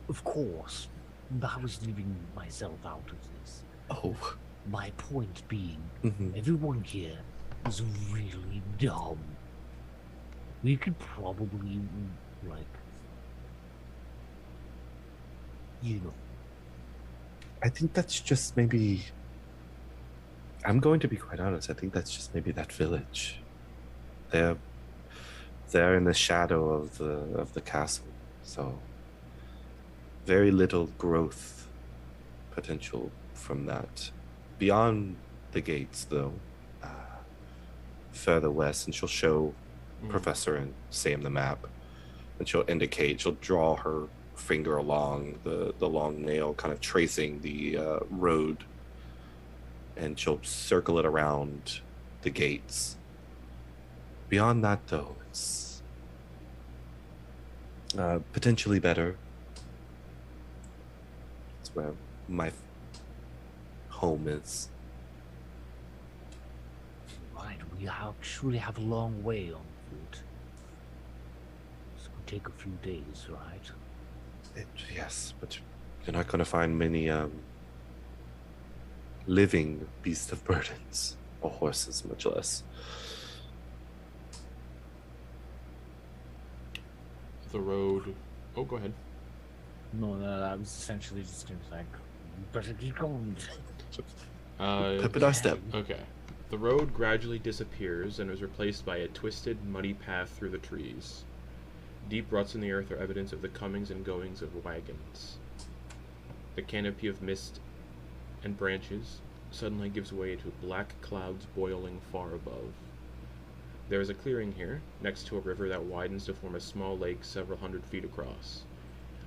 Of course, I was leaving myself out of this. Oh. My point being, Mhm. everyone here is really dumb. We could probably, like, you know. I think that's just maybe. I'm going to be quite honest. I think that's just maybe that village. They're in the shadow of the castle, so very little growth potential from that. Beyond the gates, though, further west, and she'll show Professor and Sam the map, and she'll draw her finger along the long nail, kind of tracing the road, and she'll circle it around the gates. Beyond that, though, it's potentially better. It's where my home is. Right, we actually have a long way on foot. This could take a few days, right? Yes, but you're not going to find many living beasts of burdens, or horses, much less. The road. Oh, go ahead. No, I was essentially just gonna be like, You better keep going. Pep in our step. Okay. The road gradually disappears and is replaced by a twisted, muddy path through the trees. Deep ruts in the earth are evidence of the comings and goings of wagons. The canopy of mist and branches suddenly gives way to black clouds boiling far above. There is a clearing here, next to a river that widens to form a small lake several hundred feet across.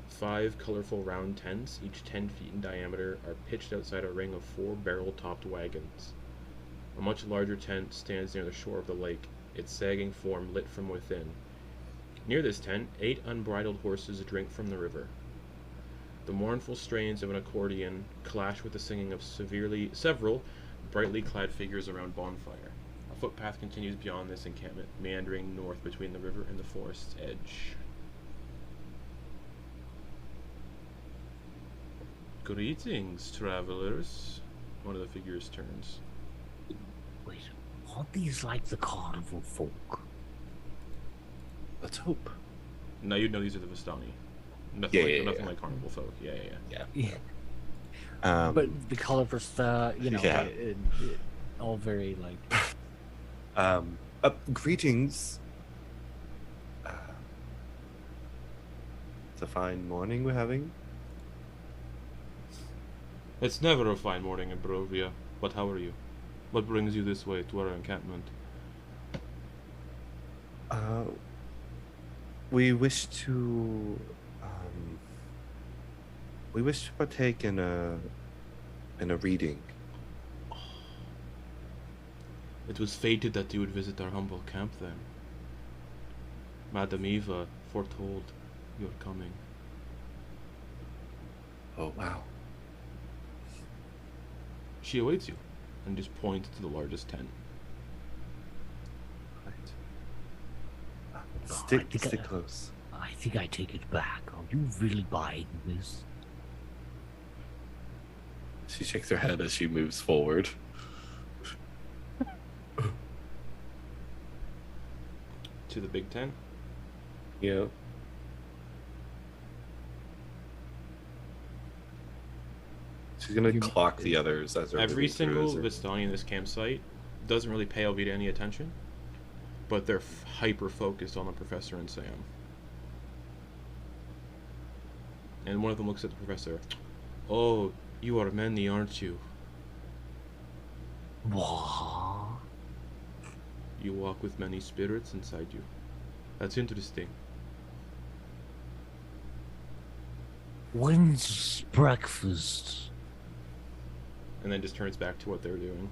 5 colorful round tents, each 10 feet in diameter, are pitched outside a ring of 4 barrel-topped wagons. A much larger tent stands near the shore of the lake, its sagging form lit from within. Near this tent, 8 unbridled horses drink from the river. The mournful strains of an accordion clash with the singing of several brightly clad figures around bonfire. A footpath continues beyond this encampment, meandering north between the river and the forest's edge. Greetings, travelers. One of the figures turns. Wait, aren't these like the carnival folk? Let's hope. Now you know these are the Vistani. Nothing Yeah. like carnival folk. Yeah. yeah. But the colorful stuff, you know, Yeah. it all very like. Greetings. It's a fine morning we're having. It's never a fine morning in Barovia, but how are you? What brings you this way to our encampment? We wish to partake in a reading. It was fated that you would visit our humble camp then. Madame Eva foretold your coming. Oh wow. She awaits you, and just points to the largest tent. Right. I think Stick close. I think I take it back. Are you really buying this? She shakes her head as she moves forward. To the big tent. Yeah. She's gonna clock the others as they're Every moving through, single as they're- Vistani in this campsite doesn't really pay Alvita any attention, but they're hyper focused on the professor and Sam. And one of them looks at the professor. Oh, you are many, aren't you? What? You walk with many spirits inside you. That's interesting. When's breakfast? And then just turns back to what they're doing.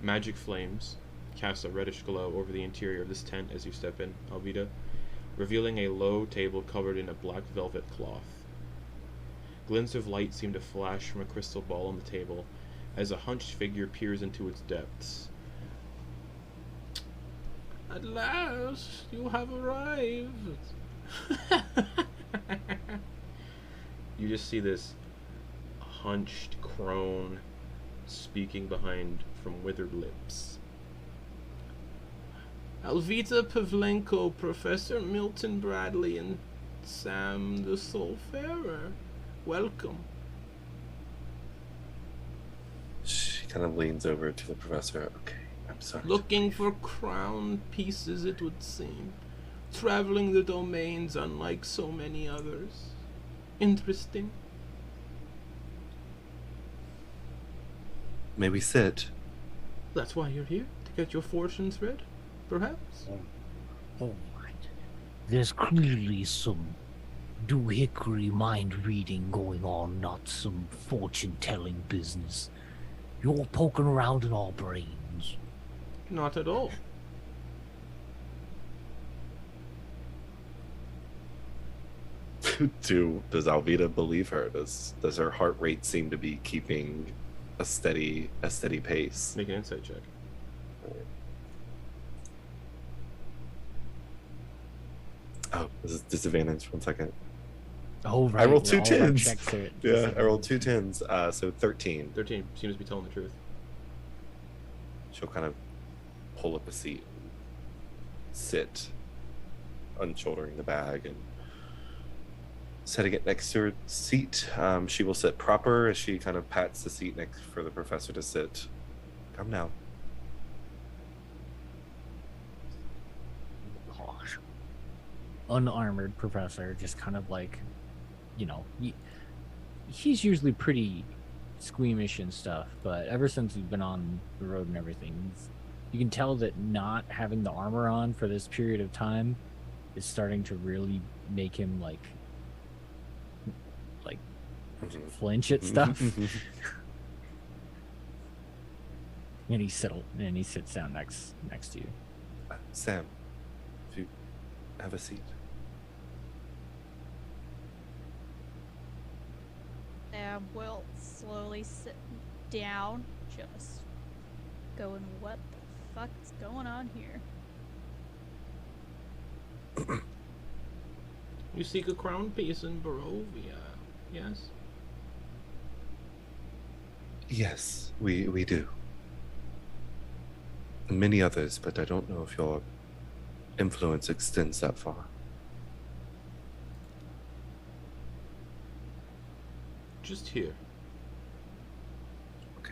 Magic flames cast a reddish glow over the interior of this tent as you step in, Alvita, revealing a low table covered in a black velvet cloth. Glints of light seem to flash from a crystal ball on the table as a hunched figure peers into its depths. At last, you have arrived. You just see this hunched crone speaking behind from withered lips. Alvita, Pavlenco, Professor Milton Bradley, and Sam the Soulfarer. Welcome. She kind of leans over to the professor. Okay, I'm sorry. Looking for crown pieces, it would seem. Traveling the domains unlike so many others. Interesting. May we sit? That's why you're here? To get your fortunes read? Perhaps? All right. There's clearly some doohickery mind reading going on, not some fortune-telling business. You're poking around in our brains. Not at all. Does Alvita believe her? Does her heart rate seem to be keeping a steady pace? Make an insight check. Oh, this is disadvantage. 1 second. Oh, right. I rolled two all our tens. checks are- Yeah, I rolled 2 tens. So 13. 13 seems to be telling the truth. She'll kind of pull up a seat, sit, unshouldering the bag, and setting it next to her seat. She will sit proper as she kind of pats the seat next for the professor to sit. Come now. Gosh. Unarmored professor, just kind of like, he's usually pretty squeamish and stuff, but ever since he's been on the road and everything, you can tell that not having the armor on for this period of time is starting to really make him like flinch at stuff. And he sits down next to you. Sam, if you have a seat. Sam will slowly sit down, just going, what the fuck is going on here? You seek a crown piece in Barovia, yes? Yes, we do. And many others, but I don't know if your influence extends that far. Just here. Okay.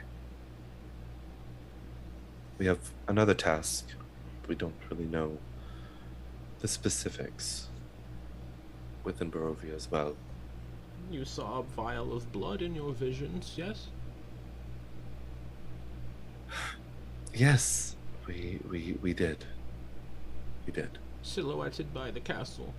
We have another task. We don't really know the specifics within Barovia as well. You saw a vial of blood in your visions, yes? Yes, we did. We did. Silhouetted by the castle.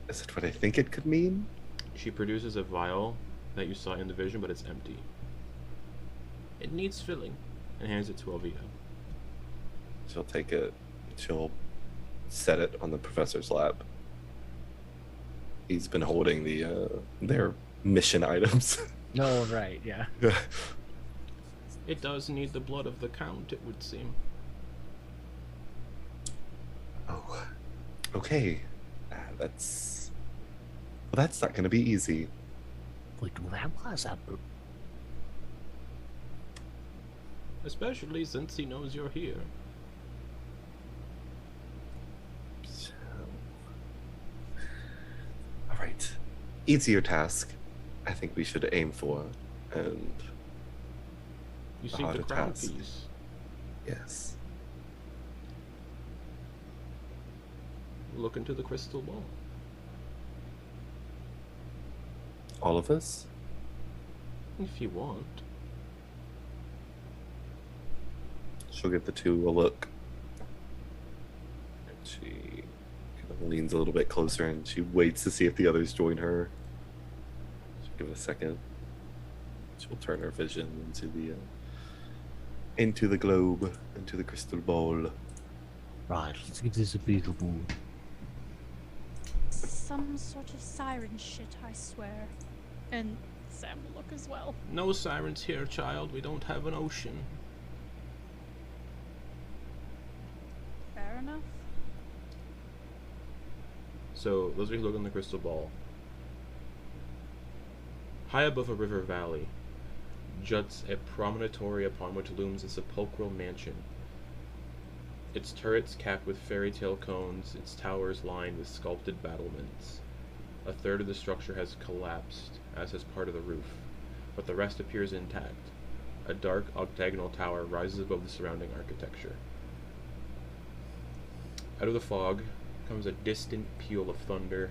Is it what I think it could mean? She produces a vial that you saw in the vision, but it's empty. It needs filling, and hands it to Alvita. She'll take it. She'll set it on the professor's lap. He's been holding their mission items. Oh, right, yeah. It does need the blood of the Count, it would seem. Oh, okay. That's not going to be easy. Wait, that was a... Especially since he knows you're here. All right, easier task. I think we should aim for, and You The seek the harder crown task. piece. yes, Look into the crystal ball. all of us. If you want. She'll give the two a look, and she kind of leans a little bit closer, and she waits to see if the others join her. She'll give it a second. She'll turn her vision into the globe, into the crystal ball. Right, let's give this a big ball. Some sort of siren shit, I swear. And Sam will look as well. No sirens here, child. We don't have an ocean. So those of you who look on the crystal ball. High above a river valley juts a promontory upon which looms a sepulchral mansion. Its turrets capped with fairy tale cones, its towers lined with sculpted battlements. A third of the structure has collapsed, as has part of the roof, but the rest appears intact. A dark octagonal tower rises above the surrounding architecture. Out of the fog comes a distant peal of thunder,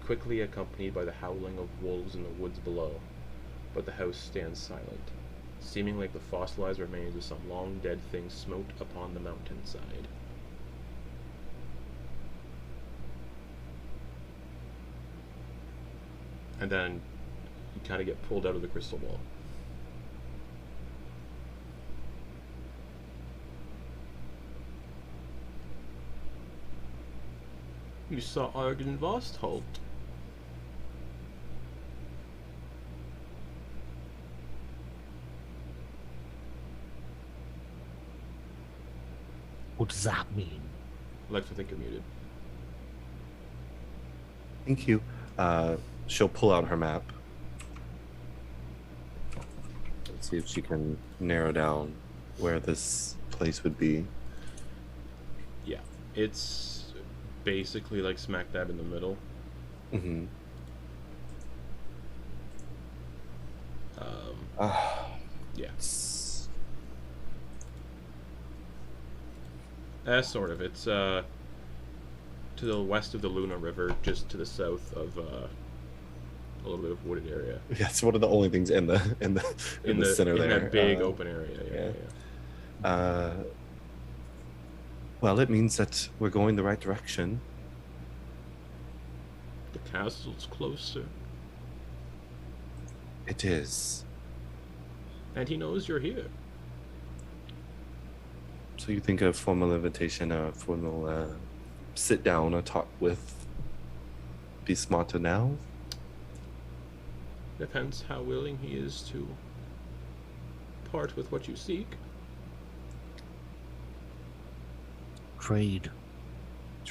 quickly accompanied by the howling of wolves in the woods below. But the house stands silent, seeming like the fossilized remains of some long-dead thing smote upon the mountainside. And then you kind of get pulled out of the crystal ball. You saw Argen Vostholt. What does that mean? Lex, I think you're muted. Thank you. She'll pull out her map. Let's see if she can narrow down where this place would be. Yeah, it's basically like smack dab in the middle. Mm-hmm. Yeah. Sort of. It's to the west of the Luna River, just to the south of a little bit of wooded area. Yeah, it's one of the only things in the center in there. That big open area. Yeah. Well, it means that we're going the right direction. The castle's closer. It is. And he knows you're here. So you think a formal invitation, a formal sit down or talk with be smarter now? Depends how willing he is to part with what you seek. Trade.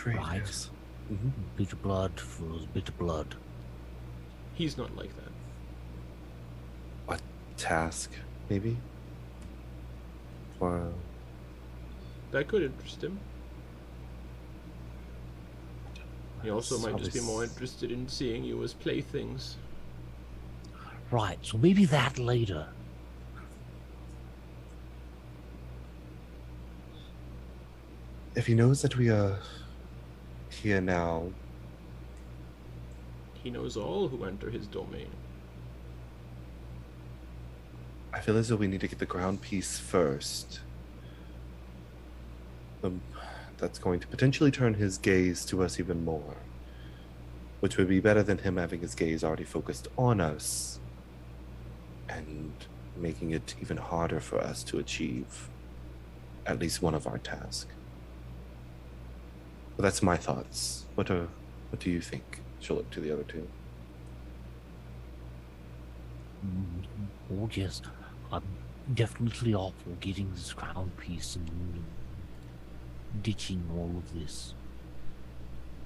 Right. Yes. Mm-hmm. Bit of blood for bit of blood. He's not like that. A task, maybe? Or That could interest him. He also might just be more interested in seeing you as playthings. Right, so maybe that later. if he knows that we are here now, He knows all who enter his domain. I feel as though we need to get the ground piece first. That's going to potentially turn his gaze to us even more, which would be better than him having his gaze already focused on us and making it even harder for us to achieve at least one of our tasks. But that's my thoughts. What do you think? She'll look to the other two. Oh yes, I'm definitely all for getting this crown piece and ditching all of this.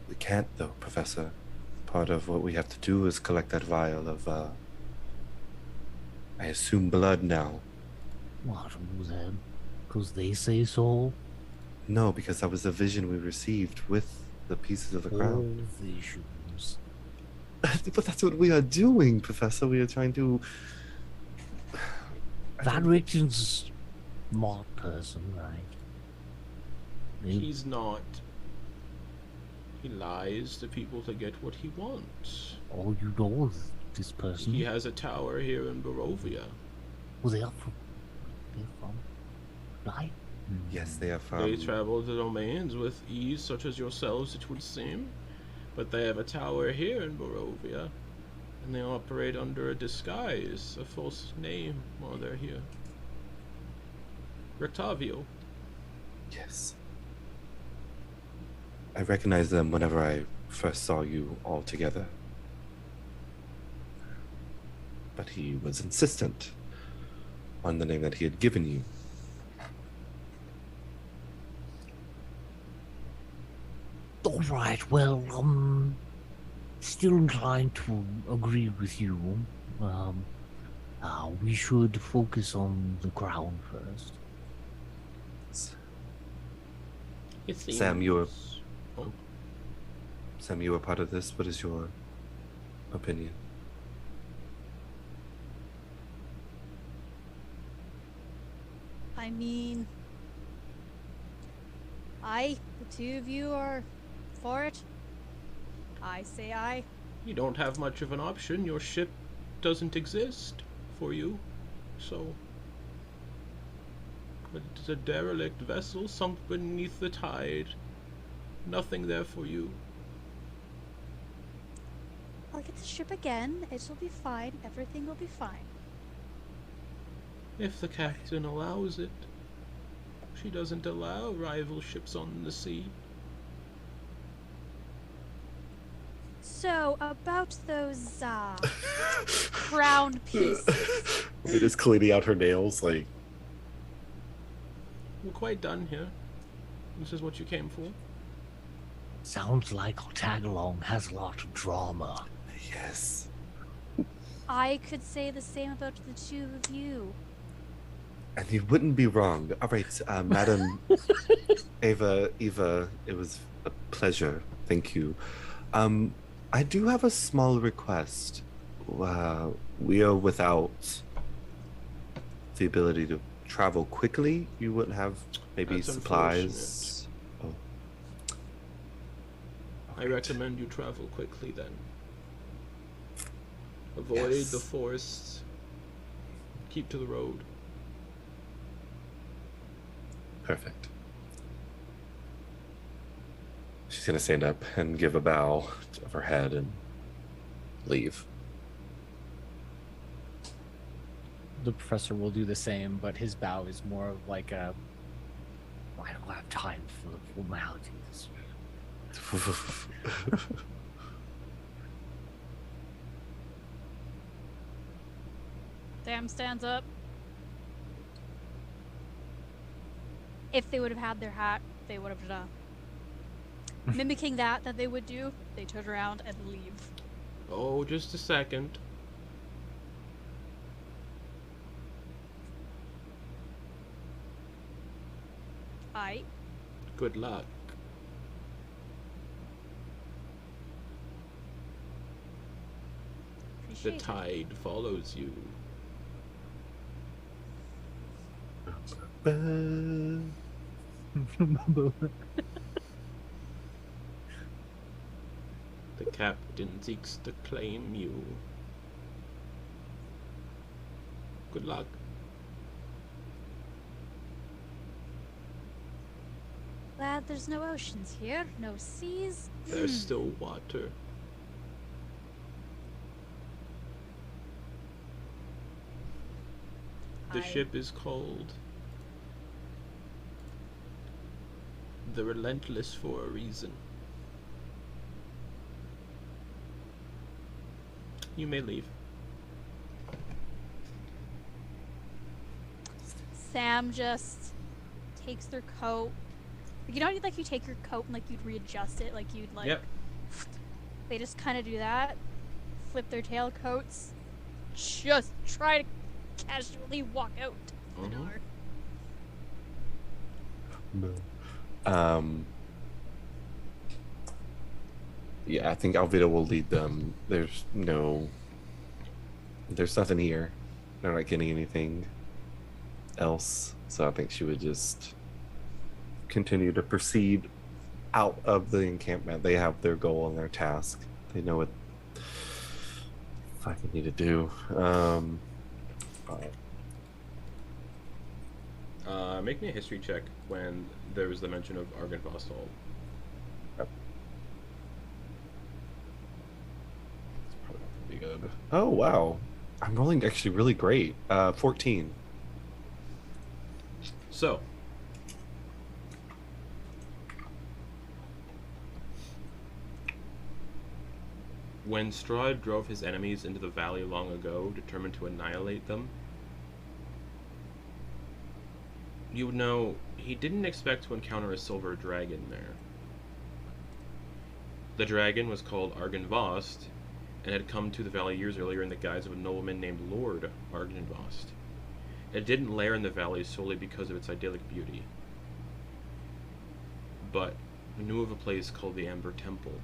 We can't though, Professor. Part of what we have to do is collect that vial of, I assume blood now. What was that? Because they say so? No, because that was the vision we received with the pieces of the crown. All visions. But that's what we are doing, Professor. We are trying to... Van Richten's a smart person, right? He's not. He lies to people to get what he wants. All you know is this person. He has a tower here in Barovia. Well, they're from right? Yes, they are from... They travel the domains with ease, such as yourselves, it would seem. But they have a tower here in Barovia, and they operate under a disguise, a false name while they're here. Rectavio. Yes. I recognized them whenever I first saw you all together. But he was insistent on the name that he had given you. All right, well, still inclined to agree with you. We should focus on the crown first. Sam, you were part of this. What is your opinion? I mean, the two of you are for it. I say aye. You don't have much of an option. Your ship doesn't exist for you, so it's a derelict vessel sunk beneath the tide. Nothing there for you. I'll get the ship again. It'll be fine. Everything will be fine. If the captain allows it. She doesn't allow rival ships on the sea. So, about those, crown pieces. It is cleaning out her nails, like... We're quite done here. This is what you came for. Sounds like our tag-along has a lot of drama. Yes. I could say the same about the two of you. And you wouldn't be wrong. All right, Madam Eva, it was a pleasure. Thank you. I do have a small request. We are without the ability to travel quickly. You wouldn't have maybe That's supplies. Oh. I recommend you travel quickly then. Avoid Yes. the forests. Keep to the road. Perfect. She's gonna stand up and give a bow of her head and leave. The professor will do the same, but his bow is more of like a, I don't have time for the formalities. Sam stands up. If they would have had their hat, they would have mimicking that they would do. They turn around and leave. Oh, just a second. Aye. Good luck. The Appreciate it. tide follows you. The captain seeks to claim you. Good luck. Glad there's no oceans here, no seas. There's still water. The Aye. ship is called the Relentless for a reason. You may leave. Sam just takes their coat. You know, like you take your coat and like you'd readjust it, like you'd like. Yep. They just kind of do that, flip their tailcoats, just try to casually walk out the Mhm. door. No. Yeah, I think Alvita will lead them. There's nothing here. They're not getting anything else. So I think she would just continue to proceed out of the encampment. They have their goal and their task. They know what fucking need to do. Make me a history check when there was the mention of Argynvostholt. Be good. Oh wow, I'm rolling actually really great. 14. So, when Strahd drove his enemies into the valley long ago, determined to annihilate them, you would know he didn't expect to encounter a silver dragon there. The dragon was called Argynvost, and had come to the valley years earlier in the guise of a nobleman named Lord Argynvost. It didn't lair in the valley solely because of its idyllic beauty, but knew of a place called the Amber Temple,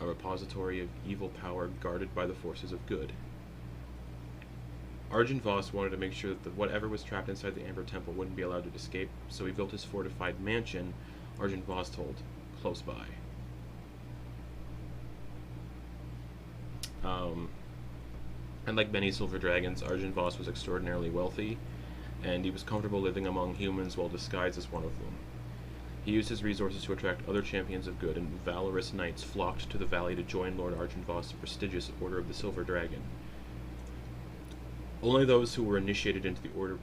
a repository of evil power guarded by the forces of good. Argynvost wanted to make sure that whatever was trapped inside the Amber Temple wouldn't be allowed to escape, so he built his fortified mansion, Argynvost, close by. And like many silver dragons, Argynvost was extraordinarily wealthy, and he was comfortable living among humans while disguised as one of them. He used his resources to attract other champions of good, and valorous knights flocked to the valley to join Lord Argynvost's prestigious Order of the Silver Dragon. Only those who were initiated into the order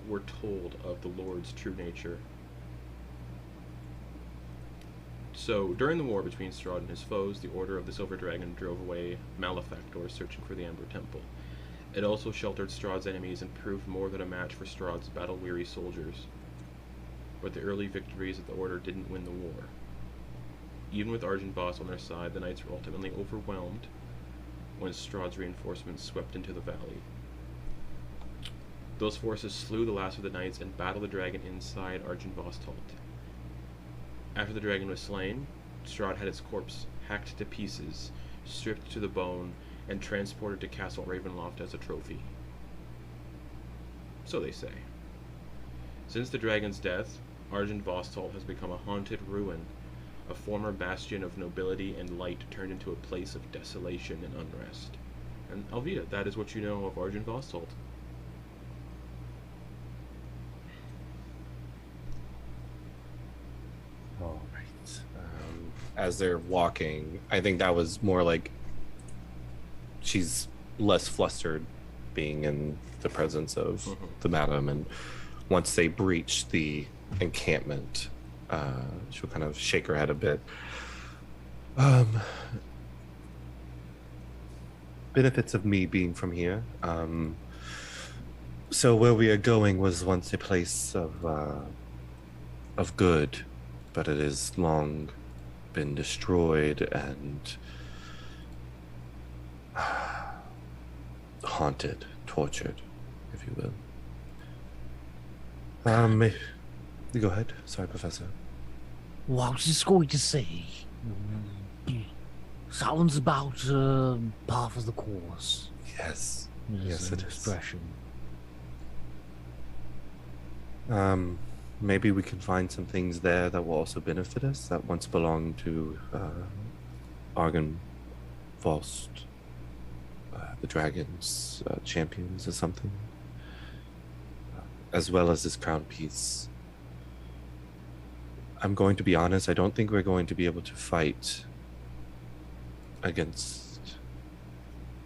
were told of the Lord's true nature. So, during the war between Strahd and his foes, the Order of the Silver Dragon drove away malefactors searching for the Amber Temple. It also sheltered Strahd's enemies and proved more than a match for Strahd's battle-weary soldiers. But the early victories of the Order didn't win the war. Even with Argynvost on their side, the knights were ultimately overwhelmed when Strahd's reinforcements swept into the valley. Those forces slew the last of the knights and battled the dragon inside Argynvost. After the dragon was slain, Strahd had its corpse hacked to pieces, stripped to the bone, and transported to Castle Ravenloft as a trophy. So they say. Since the dragon's death, Argynvost has become a haunted ruin, a former bastion of nobility and light turned into a place of desolation and unrest. And Alvita, that is what you know of Argynvost. All right. As they're walking, I think that was more like she's less flustered being in the presence of the madam, and once they breach the encampment, she'll kind of shake her head a bit. Benefits of me being from here. So where we are going was once a place of good, but it has long been destroyed and haunted, tortured, if you will. You go ahead. Sorry, Professor. Well, I was just going to say, sounds about part of the course. Yes. There's Yes, an it is. expression. Maybe we can find some things there that will also benefit us that once belonged to Argynvost, the dragon's champions or something, as well as this crown piece. I'm going to be honest, I don't think we're going to be able to fight against...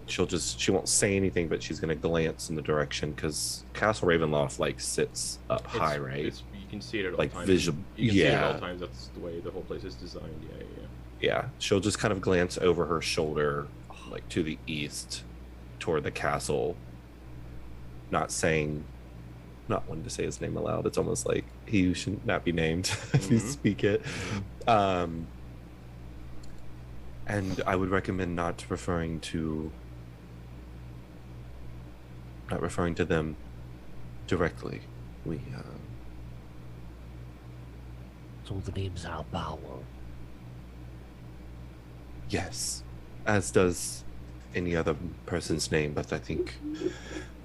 She won't say anything, but she's going to glance in the direction, because Castle Ravenloft, sits up high, right? You can see it at all Like times. visual, You can see it at all yeah. times. That's the way the whole place is designed. Yeah. Yeah, she'll just kind of glance over her shoulder, to the east, toward the castle, not wanting to say his name aloud. It's almost like he who should not be named if you speak it. And I would recommend not referring to them directly. So the name's our power. Yes, as does any other person's name, but I think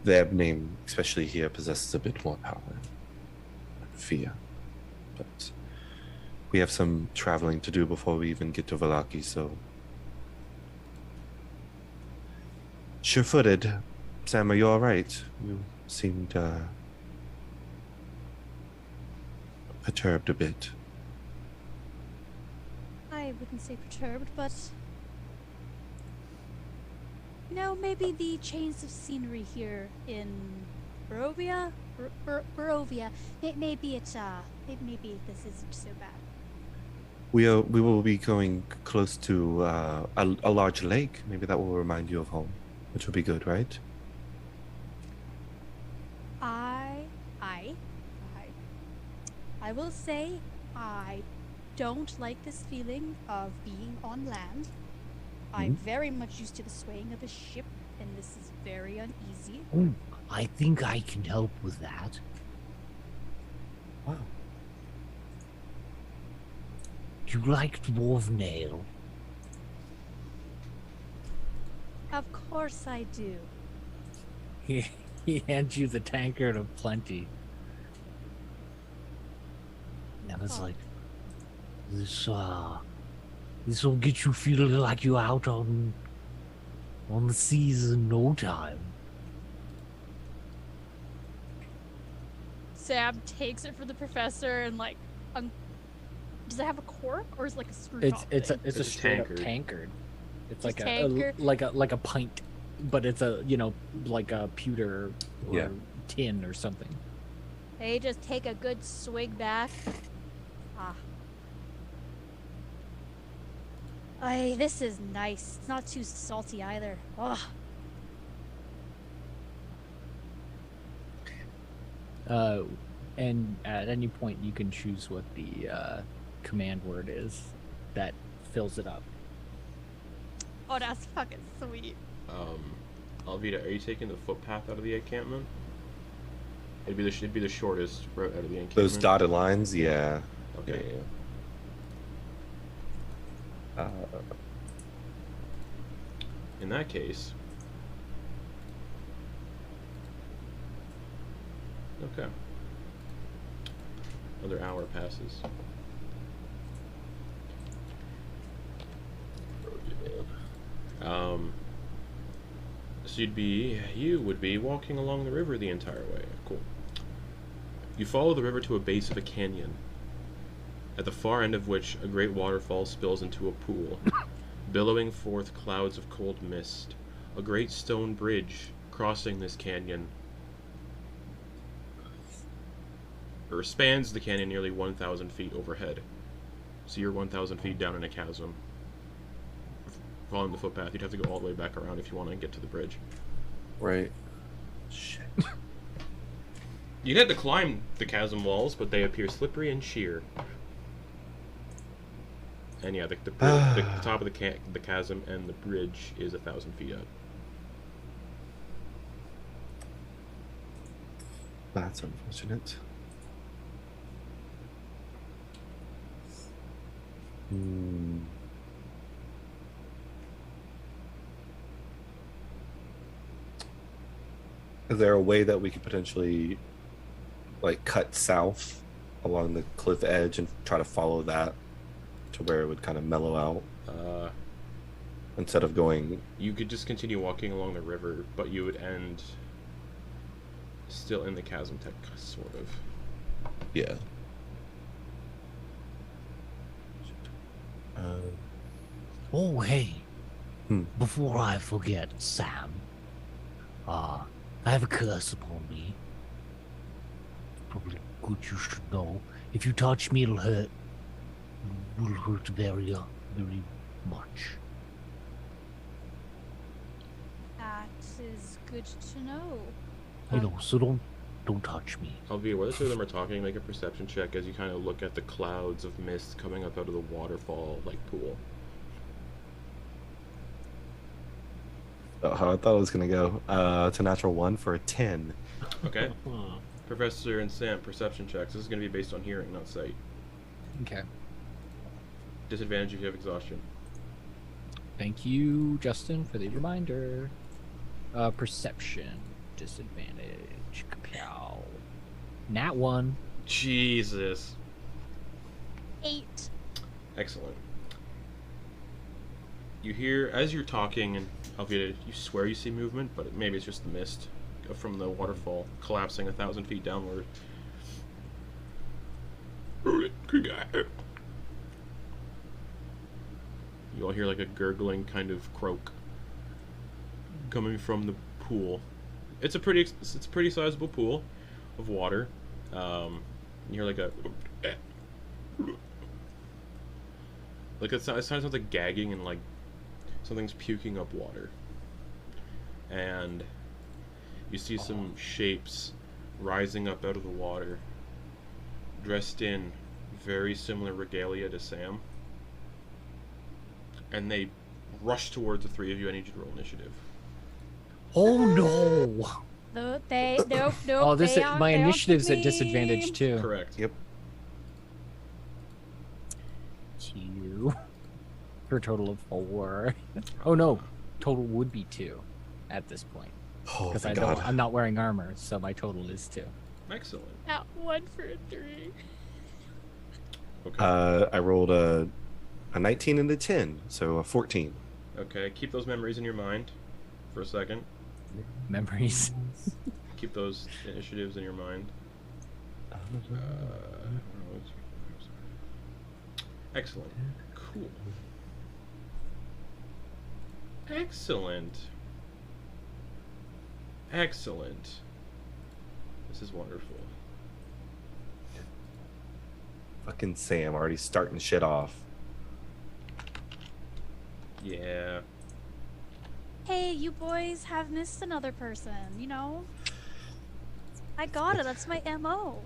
their name, especially here, possesses a bit more power and fear. But we have some traveling to do before we even get to Vallaki, so... Sure-footed. Sam, are you alright? You seemed, perturbed a bit. I wouldn't say perturbed, but maybe the change of scenery here in Barovia. Barovia. Maybe this isn't so bad. We will be going close to a large lake. Maybe that will remind you of home, which will be good, right? I will say I don't like this feeling of being on land. I'm very much used to the swaying of a ship, and this is very uneasy. Oh, I think I can help with that. Wow. Do you like dwarven ale? Of course I do. He hands you the tankard of plenty. And it's like, this will get you feeling like you're out on the seas in no time. Sam takes it for the professor and like, does it have a cork or is it like a screw top It's thing? a straight up tankard. It's like tankard. like a pint, but it's a like a pewter or tin or something. They just take a good swig back. Ay, this is nice. It's not too salty either. Ugh. And at any point you can choose what the command word is that fills it up. Oh, that's fucking sweet. Alvita, are you taking the footpath out of the encampment? It'd be the shortest route out of the encampment. Those dotted lines, yeah. Okay. Yeah. In that case. Okay. Another hour passes. So you would be walking along the river the entire way. Cool. You follow the river to a base of a canyon, at the far end of which a great waterfall spills into a pool, billowing forth clouds of cold mist. A great stone bridge crossing this canyon, or spans the canyon nearly 1,000 feet overhead. So you're 1,000 feet down in a chasm. Following the footpath, you'd have to go all the way back around if you want to get to the bridge. Right. Shit. You'd have to climb the chasm walls, but they appear slippery and sheer. And yeah, the top of the chasm and the bridge is 1,000 feet up. That's unfortunate. Is there a way that we could potentially, like, cut south along the cliff edge and try to follow that to where it would kind of mellow out? Instead of going... You could just continue walking along the river, but you would end still in the chasm tech, sort of. Yeah. Oh, hey. Before I forget, Sam. I have a curse upon me. Probably good you should know. If you touch me, it'll hurt. It will hurt very, very much. That is good to know. You know, so don't touch me. Alvita, while the two of them are talking, make a perception check as you kind of look at the clouds of mist coming up out of the waterfall, like, pool. Oh, how I thought it was going to go. It's a natural 1 for a 10. Okay. Professor and Sam, perception checks. This is going to be based on hearing, not sight. Okay. Disadvantage if you have exhaustion. Thank you, Justin, for the reminder. Perception disadvantage. Kapow. Nat 1. Jesus. 8. Excellent. You hear, as you're talking, and Alvita, you swear you see movement, but maybe it's just the mist from the waterfall collapsing 1,000 feet downward. You all hear like a gurgling kind of croak coming from the pool. It's a pretty sizable pool of water. You hear like a it sounds like gagging and like something's puking up water. And you see some shapes rising up out of the water, dressed in very similar regalia to Sam. And they rush towards the three of you. I need you to roll initiative. Oh no! Nope. Oh, they aren't- my they aren't initiative's with at me. disadvantage too. Correct. Yep. 2 for a total of 4. Oh no, total would be 2 at this point Oh because my god. I'm not wearing armor, so my total is 2. Excellent. Not 1 for a 3. Okay. I rolled a 19 and a 10, so a 14. Okay, keep those memories in your mind for a second. Memories. Keep those initiatives in your mind. Excellent. Cool. Excellent. Excellent. This is wonderful. Fucking Sam already starting shit off. Yeah. Hey, you boys have missed another person, you know? I got it, that's my MO.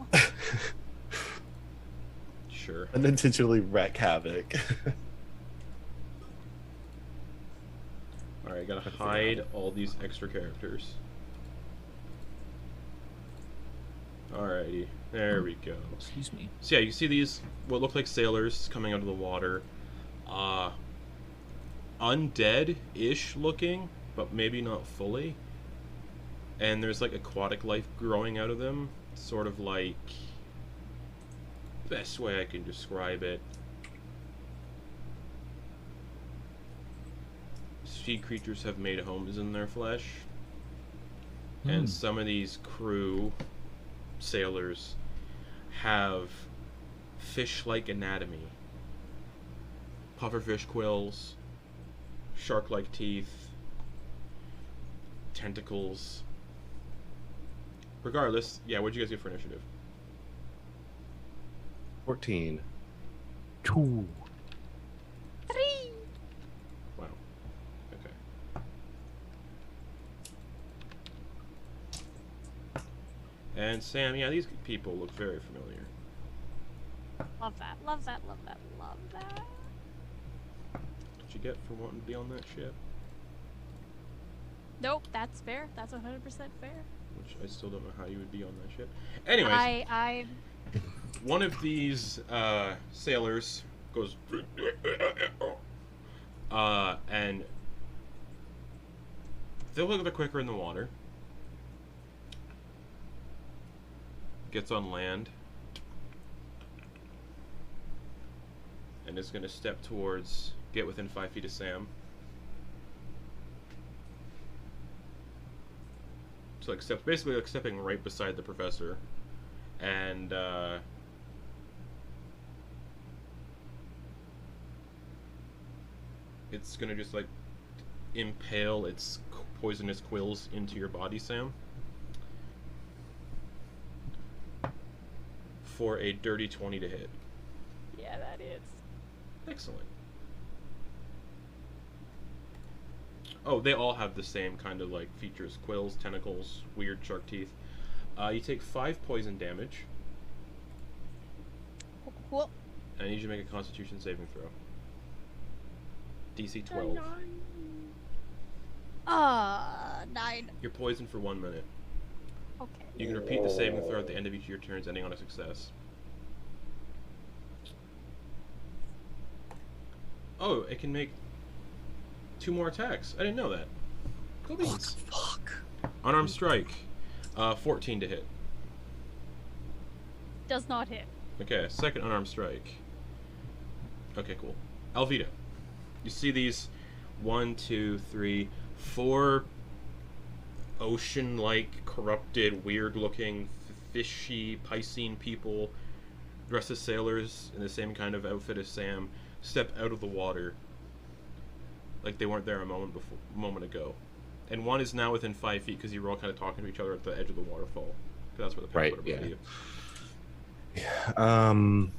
Sure. Unintentionally wreak havoc. Alright, gotta hide all these extra characters. Alrighty, there we go. Excuse me. So yeah, you see these, what look like sailors coming out of the water. Undead-ish looking, but maybe not fully. And there's like aquatic life growing out of them. Sort of like... best way I can describe it. Sea creatures have made homes in their flesh. And some of these crew, sailors, have fish-like anatomy. Pufferfish quills, shark-like teeth, tentacles. Regardless, yeah, what'd you guys get for initiative? 14. 2. 3. Wow. Okay. And Sam, yeah, these people look very familiar. Love that, love that, love that, love that. What'd you get for wanting to be on that ship? Nope, that's fair. That's 100% fair. Which I still don't know how you would be on that ship. Anyways, I one of these sailors goes and they'll look a bit quicker in the water. Gets on land and is going to step towards, get within 5 feet of Sam. So like basically like stepping right beside the professor, and it's gonna just like impale its poisonous quills into your body, Sam, for a dirty 20 to hit. yeah, that is. Excellent. Oh, they all have the same kind of like features: quills, tentacles, weird shark teeth. You take 5 poison damage. Cool. And I need you to make a Constitution saving throw. DC 12. 9. You're poisoned for 1 minute. Okay. You can repeat the saving throw at the end of each of your turns, ending on a success. Oh, it can make 2 more attacks. I didn't know that. Cool beans. Fuck. Unarmed strike. 14 to hit. Does not hit. Okay, second unarmed strike. Okay, cool. Alvita. You see these 1, 2, 3, 4 ocean-like, corrupted, weird-looking, fishy, piscine people dressed as sailors in the same kind of outfit as Sam step out of the water like they weren't there a moment ago. And one is now within 5 feet because you were all kind of talking to each other at the edge of the waterfall. That's where the path Right, would have brought yeah. you.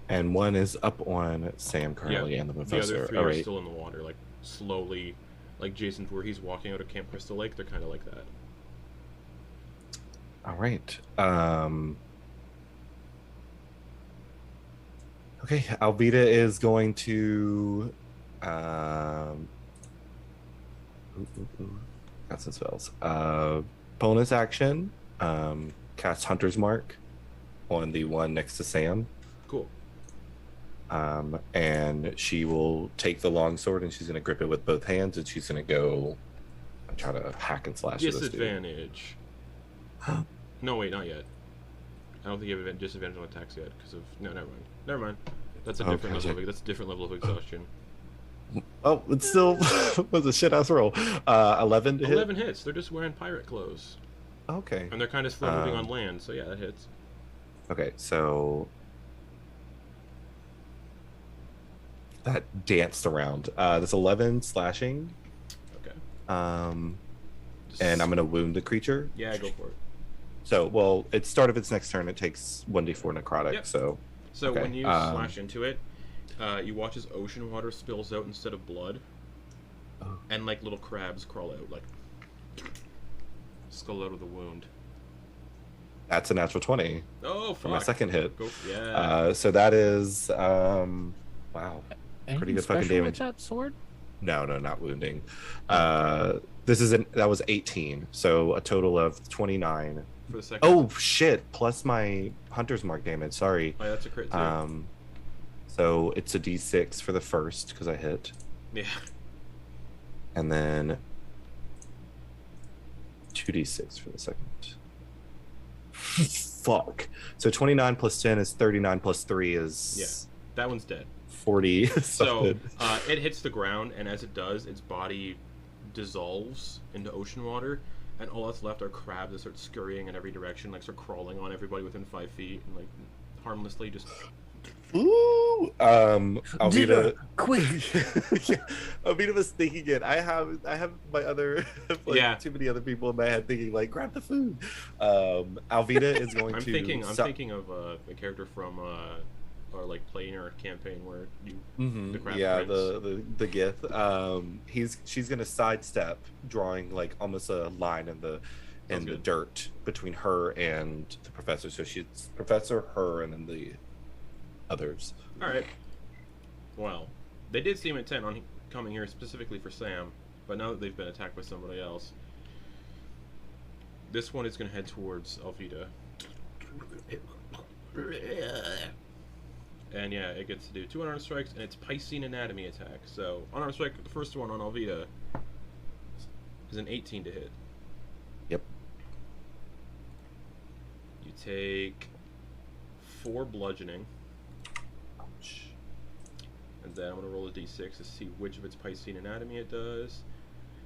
And one is up on Sam currently, and the The professor. other 3 All are right. still in the water, like slowly, like Jason, where he's walking out of Camp Crystal Lake. They're kind of like that. All right. Okay, Alvita is going to got some spells. Bonus action, cast Hunter's Mark on the one next to Sam. Cool. And she will take the longsword and she's going to grip it with both hands and she's going to go and try to hack and slash at this dude. Disadvantage. No, wait, not yet. I don't think you have disadvantage on attacks yet because of no. Never mind. Never mind. That's a different level. That's a different level of exhaustion. Oh, it's still was a shit ass roll. 11 to hit. 11 hits. They're just wearing pirate clothes. Okay. And they're kind of slow moving on land, so yeah, that hits. Okay, so that danced around. That's 11 slashing. Okay. And I'm gonna wound the creature. Yeah, go for it. So, well, at start of its next turn, it takes 1d4 necrotic. Yep. So okay. When you slash into it, you watch as ocean water spills out instead of blood, and like little crabs crawl out, like skull out of the wound. That's a natural 20. Oh, fuck. For my second hit. Yeah. So that is wow, Anything pretty good special fucking damage. with that sword? No, not wounding. That was 18, so a total of 29. For the second. Oh shit! Plus my Hunter's Mark damage. Sorry. Oh, yeah, that's a crit too. So it's a D6 for the first because I hit. Yeah. And then 2d6 for the second. Fuck. So 29 plus 10 is 39 plus 3 is... Yeah, that one's dead. 40. So it hits the ground, and as it does, its body dissolves into ocean water, and all that's left are crabs that start scurrying in every direction, like start crawling on everybody within 5 feet, and like harmlessly just... Ooh, Alvita, quick. Yeah, Alvita was thinking it. I have my other, too many other people in my head thinking like, grab the food. Alvita is going I'm to. I'm thinking of a character from or like planar campaign where you the crab prince. the Gith. She's gonna sidestep, drawing like almost a line in the dirt between her and the professor. So she's professor, her, and then the others. All right. Well, they did seem intent on coming here specifically for Sam, but now that they've been attacked by somebody else, this one is going to head towards Alvita. And yeah, it gets to do 2 unarmed strikes, and it's Piscine Anatomy attack. So, unarmed strike, the first one on Alvita is an 18 to hit. Yep. You take 4 bludgeoning. And then I'm going to roll a d6 to see which of its Piscine Anatomy it does.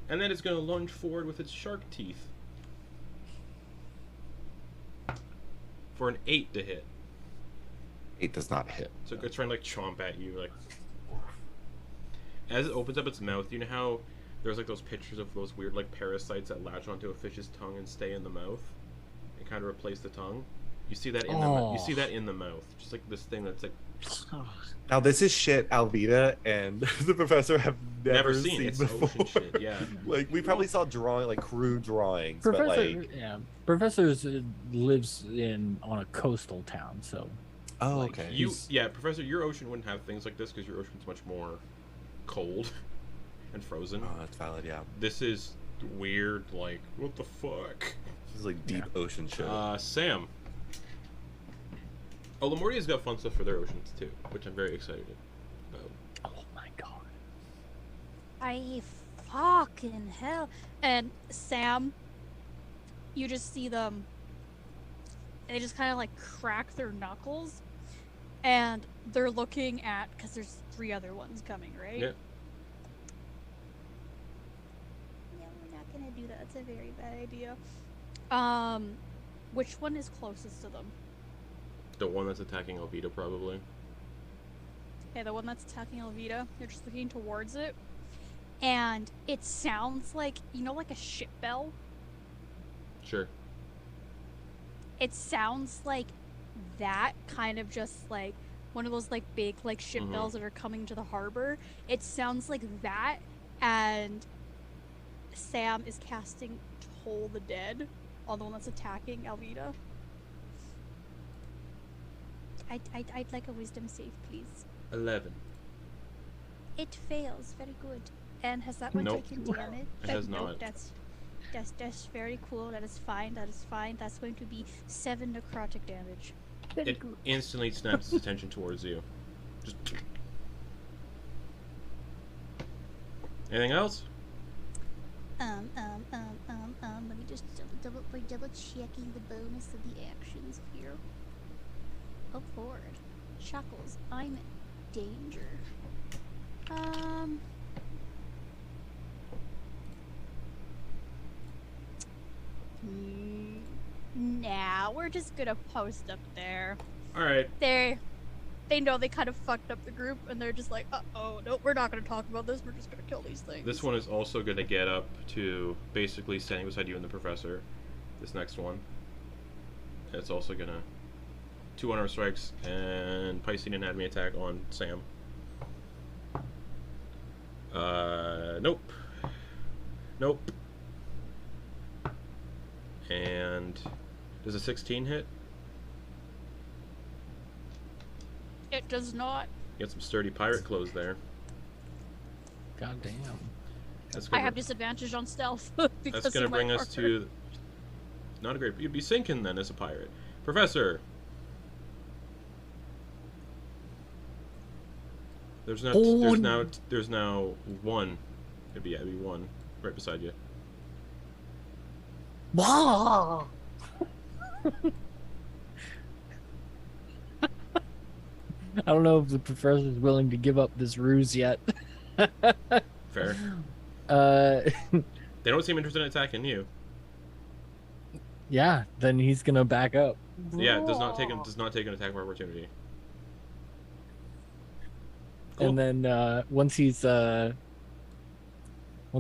And then it's going to lunge forward with its shark teeth. For an 8 to hit. 8 does not hit. So it's trying to like chomp at you. Like, as it opens up its mouth, you know how there's like those pictures of those weird like parasites that latch onto a fish's tongue and stay in the mouth and kind of replace the tongue? You see that in you see that in the mouth. Just like this thing that's like... Now this is shit Alvita and the professor have never seen it's before. ocean shit, yeah. Like we probably saw crude drawings, Professor, but like Professor lives on a coastal town, so. Oh, like, okay. Professor, your ocean wouldn't have things like this because your ocean's much more cold and frozen. Oh, that's valid. Yeah. This is weird. Like, what the fuck? This is like deep ocean shit. Sam. Oh, Lemuria's got fun stuff for their oceans too, which I'm very excited about. Oh my god. I fucking hell. And Sam, you just see them, they just kind of like crack their knuckles, and they're looking at, because there's 3 other ones coming, right? Yeah. Yeah, we're not gonna do that. That's a very bad idea. Which one is closest to them? The one that's attacking Alvita, probably. Okay, the one that's attacking Alvita. They're just looking towards it. And it sounds like, you know, like a ship bell? Sure. It sounds like that, kind of just like one of those like big like ship bells that are coming to the harbor. It sounds like that, and Sam is casting Toll the Dead on the one that's attacking Alvita. I'd like a wisdom save, please. 11. It fails. Very good. And has that one Nope. taken damage? It has Nope, not. that's very cool. That is fine. That is fine. That's going to be 7 necrotic damage. Very It good. instantly snaps its attention towards you. Just. Anything else? Let me just double checking the bonus of the actions here. Oh Lord. Chuckles, I'm in danger. Nah, we're just gonna post up there. Alright. They know they kind of fucked up the group, and they're just like, uh-oh, no, we're not gonna talk about this, we're just gonna kill these things. This one is also going to get up to basically standing beside you and the professor. This next one. It's also going to 2 unarmed strikes and Piscean Anatomy attack on Sam. Nope. Nope. And does a 16 hit? It does not. Get some sturdy pirate clothes there. God damn. That's I gonna, have disadvantage on stealth because that's gonna of my bring us armor. to not a great. You'd be sinking then as a pirate, Professor. There's now one. It'd be 1 right beside you. Wow. I don't know if the professor's willing to give up this ruse yet. Fair. They They don't seem interested in attacking you. yeah, then he's gonna back up. Yeah, it does not take an attack of opportunity. Cool. And then once he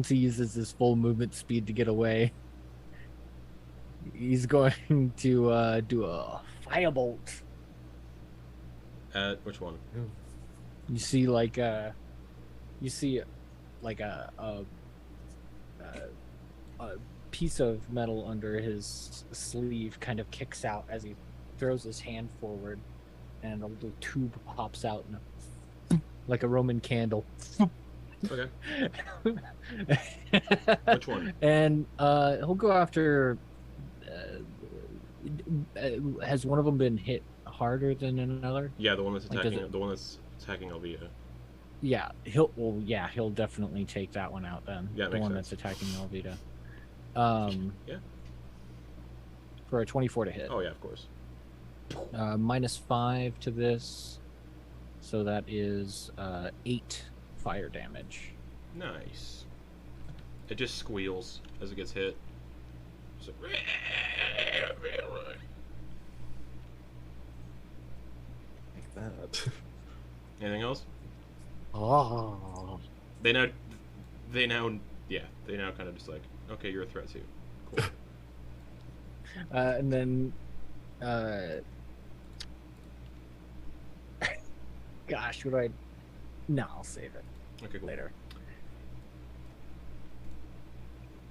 uses his full movement speed to get away, he's going to do a firebolt. At which one? You see like a piece of metal under his sleeve kind of kicks out as he throws his hand forward, and a little tube pops out and like a Roman candle. Okay. Which one? And he'll go after. Has one of them been hit harder than another? Yeah, the one that's Like, does attacking. it- The one that's attacking Alvita. Yeah, he'll definitely take that one out then. Yeah, the makes one sense. that's attacking Alvita. Yeah. For a 24 to hit. Oh yeah, of course. -5 to this, so that is 8 fire damage. Nice. It just squeals as it gets hit. Just like, Like that. anything else? Oh. They now kind of just like, okay, you're a threat too. Cool. And then, gosh, would I? No, I'll save it Okay, cool. later.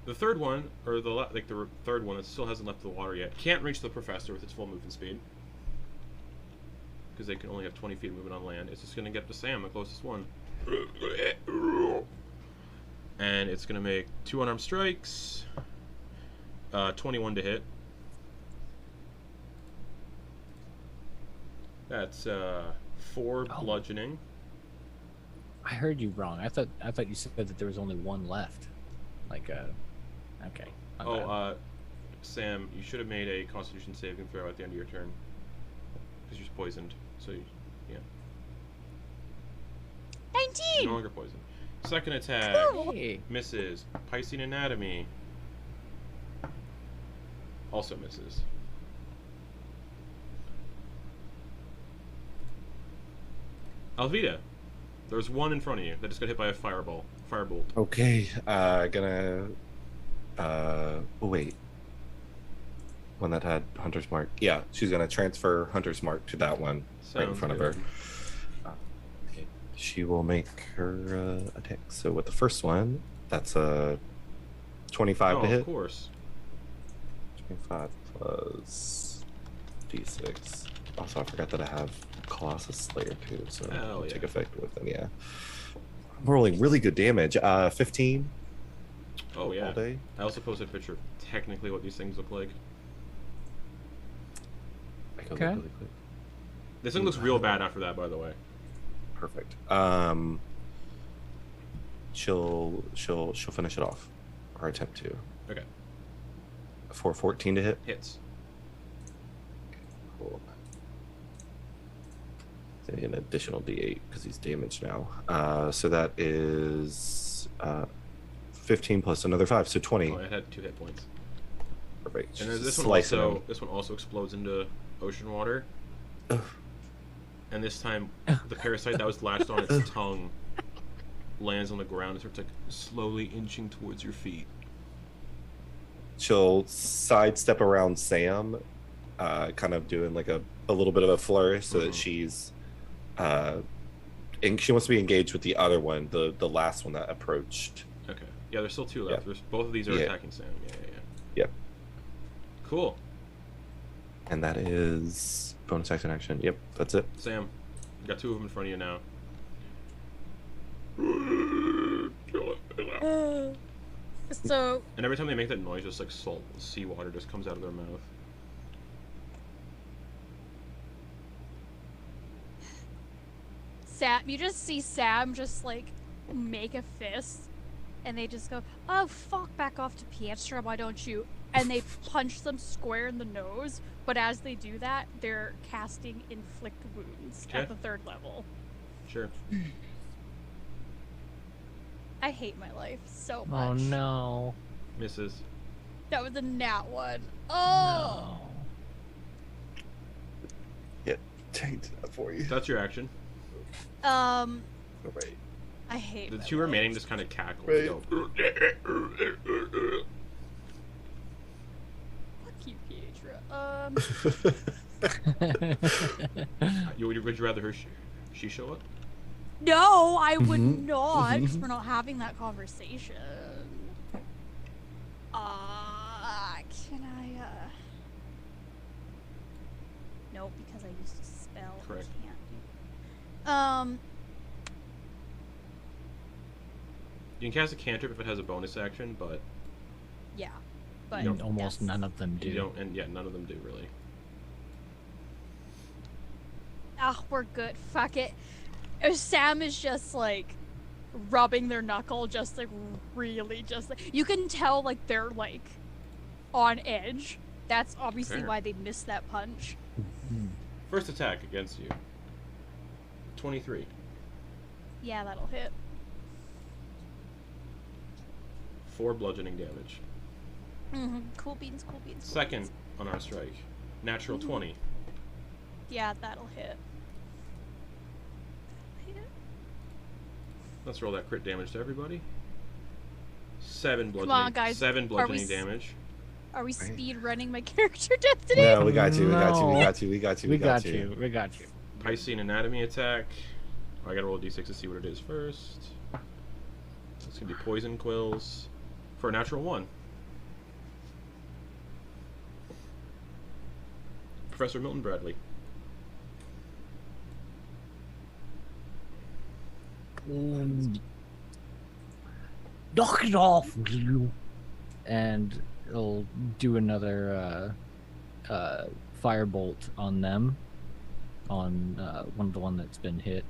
The third one, or the third one that still hasn't left the water yet, can't reach the professor with its full movement speed. Because they can only have 20 feet of movement on land. It's just going to get up to Sam, the closest one. And it's going to make 2 unarmed strikes. 21 to hit. That's 4 Oh. bludgeoning. I heard you wrong. I thought you said that there was only one left. Like okay. my bad. Sam, you should have made a Constitution saving throw at the end of your turn. Because you're poisoned. So, yeah. 19! You're no longer poisoned. Second attack. Hey. Misses. Piscean Anatomy. Also misses. Alvita. There's one in front of you that just got hit by a firebolt. Okay, gonna. Oh wait. One that had Hunter's Mark. Yeah, she's gonna transfer Hunter's Mark to that one right in Sounds front good. of her. Okay. She will make her attack. So with the first one, that's a 25 Oh, to hit. of course. 25 plus d6. Also, I forgot that I have Colossus Slayer too, so it'll take effect with them. Yeah, I'm rolling really good damage. 15. Oh yeah. All day. I also posted a picture of technically what these things look like. I can Okay. look really quick. This thing looks real bad after that, by the way. Perfect. She'll finish it off, or attempt to. Okay. For 14 to hit. Hits. Cool. An additional D8 because he's damaged now. So that is 15 plus another 5, so 20. Oh, it had 2 hit points. Perfect. And this Slicing one him. also explodes into ocean water. Ugh. And this time, the parasite that was latched on its tongue lands on the ground and starts like slowly inching towards your feet. She'll sidestep around Sam, kind of doing like a little bit of a flourish so that she's and she wants to be engaged with the other one, the last one that approached. Okay. Yeah, there's still 2 left. Yeah. There's, both of these are Yeah. attacking Sam. Yeah. Yep. Cool. And that is bonus action. Yep, that's it. Sam, you got 2 of them in front of you now. So And every time they make that noise, just like salt, seawater just comes out of their mouth. Sam, you just see Sam just like make a fist, and they just go, "Oh fuck, back off to Pietro, why don't you?" And they punch them square in the nose. But as they do that, they're casting inflict wounds Okay. at the 3rd level. Sure. I hate my life so much. Oh no. Misses. That was a nat 1. Oh. Yeah, take that for you. That's your action. All right. I hate The my 2 life. remaining just kind of cackle. Right. Go. Fuck you, Pietro. Would you rather she show up? No, I would Mhm. not. 'Cause Mhm. we're not having that conversation. Can I? Nope, because I used a spell. I Correct. can't do. You can cast a cantrip if it has a bonus action, but Yeah, but And almost that's- none of them do. you don't. And yeah, none of them do really. Ah, we're good. Fuck it. Sam is just like rubbing their knuckle, just like really, just like you can tell, like they're like on edge. That's obviously Fair. why they missed that punch. First attack against you. 23. Yeah, that'll hit. 4 bludgeoning damage. Cool beans, cool beans. Cool Second beans. on our strike. Natural 20. Yeah, that'll hit. Let's roll that crit damage to everybody. 7 bludgeoning. on, guys. 7 Are we bludgeoning s- damage. Are we Right. speed running my character destiny? No, we got you. We got you. We No. got you. We got you. We got you. We got you. Piscean anatomy attack. Oh, I gotta roll a d6 to see what it is first. It's gonna be poison quills for a natural 1. Professor Milton Bradley. Knock it off, will you? And it'll do another firebolt on them, on the one that's been hit.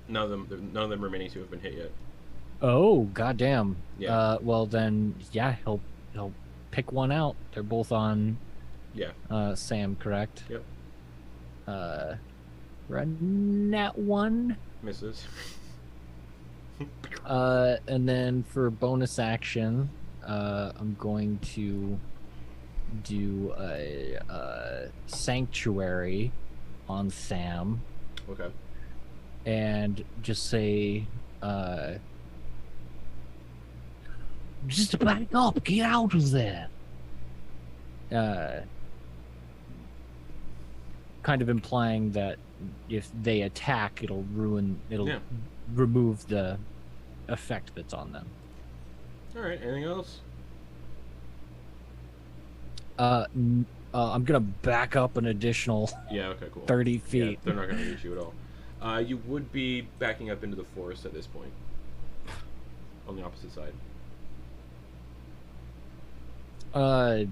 None of them remaining 2 have been hit yet. Oh, goddamn. Yeah. Well then, yeah, he'll pick one out. They're both on Yeah. Sam, correct? Yep. Run that one. Misses. And then for bonus action, I'm going to do a sanctuary on Sam Okay. and just say, Just back up. Get out of there. kind of implying that if they attack, it'll Yeah. remove the effect that's on them. All right. Anything else? I'm gonna back up an additional Yeah, okay, cool. 30 Yeah, feet. they're not going to reach you at all. You would be backing up into the forest at this point. On the opposite side. I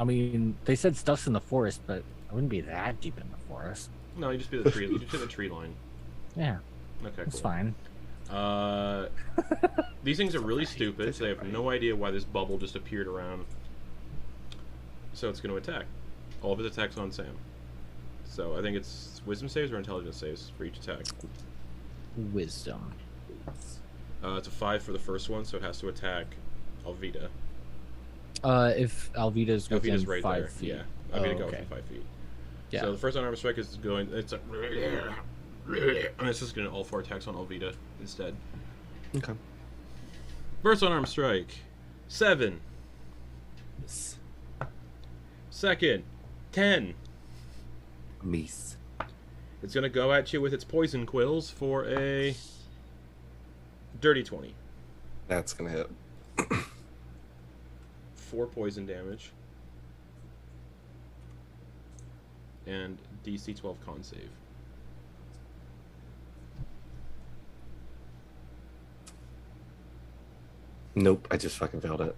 mean, they said stuff's in the forest, but I wouldn't be that deep in the forest. No, you just be the tree. You just be the tree line. Yeah, Okay, cool. that's fine. These things are really stupid, so they have no idea why this bubble just appeared around. So it's going to attack. All of its attacks on Sam. So I think it's wisdom saves or intelligence saves for each attack. Wisdom. It's a 5 for the first one, so it has to attack Alvita. If Alvita's within Alvita's right 5 there. feet. Yeah, Alvita Oh, goes okay. within 5 feet. Yeah. So the first unarmed strike is going. It's like, and it's just going to all 4 attacks on Alvita instead. Okay. First unarmed strike, 7. Yes. Second, 10. Miss. It's going to go at you with its poison quills for a dirty 20. That's gonna hit. 4 poison damage. And DC 12 con save. Nope, I just fucking failed it.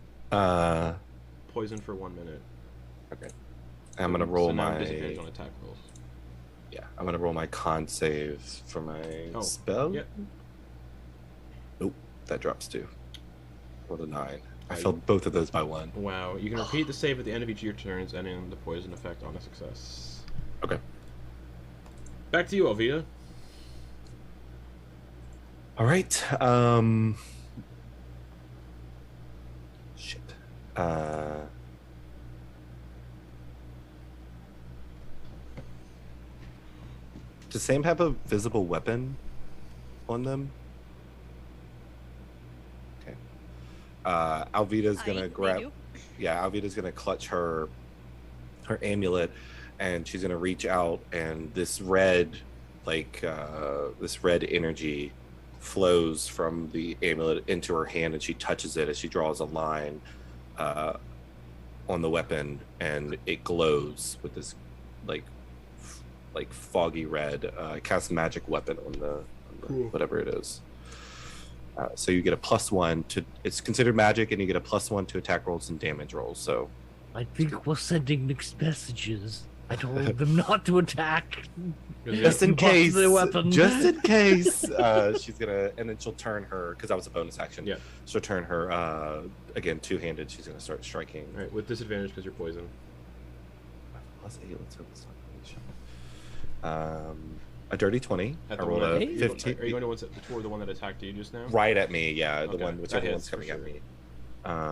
Poison for 1 minute. Okay. I'm gonna roll so now my. disadvantage on attack rolls. Yeah, I'm gonna roll my con save for my spell. Yep. Nope, that drops too. Rolled a 9. I Aye. failed both of those by 1. Wow. You can repeat the save at the end of each of your turns, ending the poison effect on a success. Okay. Back to you, Alvita. All right. Shit. Does Sam have a visible weapon on them? Okay. Alvita's gonna grab. Yeah, Alvita's gonna clutch her amulet, and she's gonna reach out, and this red energy flows from the amulet into her hand, and she touches it as she draws a line on the weapon, and it glows with this like foggy red. Cast magic weapon on the whatever it is. So you get a +1 to. It's considered magic, and you get a +1 to attack rolls and damage rolls. So I think we're sending mixed messages. I told them not to attack. just in Bust case, the weapon. just in case, she's gonna, and then she'll turn her, because that was a bonus action. Yeah. She'll turn her again two-handed. She's gonna start striking. All right, with disadvantage because you're poisoned. +8. Let's hope it's not. A dirty 20. At I the rolled one a that- 15. Are you going to toward the one that attacked you just now? Right at me, yeah. The Okay, one, that whichever hits one's for coming at sure.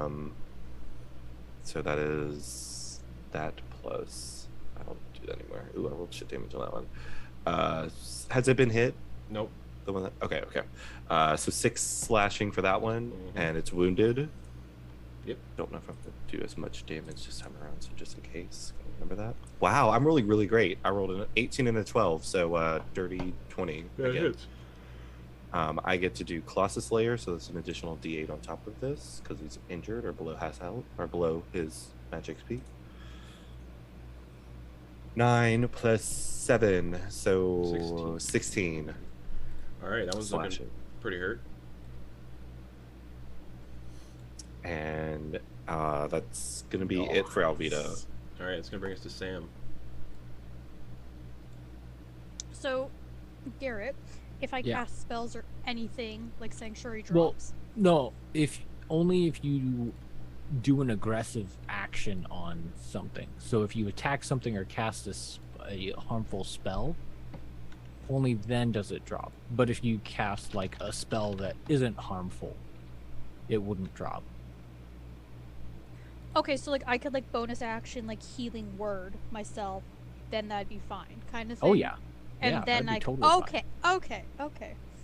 me. So that is that plus. I don't do that anymore. Ooh, I rolled shit damage on that one. Has it been hit? Nope. The one that. Okay, okay. So 6 slashing for that one, Mhm. and it's wounded. Yep. Don't know if I'm going to do as much damage this time around, so just in case. Remember that? Wow, I'm rolling really great. I rolled an 18 and a 12, so dirty 20 again. I get to do Colossus Layer, so that's an additional D8 on top of this because he's injured or below below his magic speed. 9 plus 7, so 16. All right, that one's looking slashing. pretty hurt. And that's gonna be it for Alvita. All right, it's gonna bring us to Sam. So, Garrett, if I Yeah. cast spells or anything like Sanctuary Well, drops, no, if you do an aggressive action on something. So if you attack something or cast a harmful spell, only then does it drop. But if you cast like a spell that isn't harmful, it wouldn't drop. okay, so like I could like bonus action like Healing Word myself, then that'd be fine, kind of thing. Oh yeah, And yeah, then that'd be I totally fine. okay.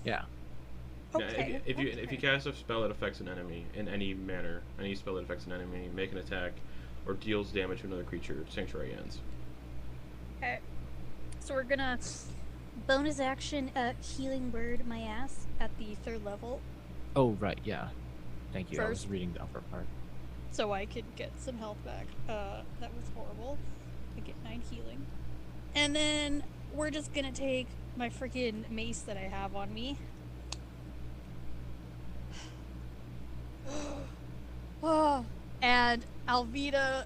Yeah. Now, Okay. if you cast a spell that affects an enemy in any manner, any spell that affects an enemy, make an attack, or deals damage to another creature, Sanctuary ends. Okay. So we're gonna bonus action Healing Word my ass at the 3rd level. Oh right, yeah. Thank you. I was First. reading the upper part. so I could get some health back. That was horrible. I get 9 healing. And then we're just gonna take my freaking mace that I have on me. Oh, and Alvita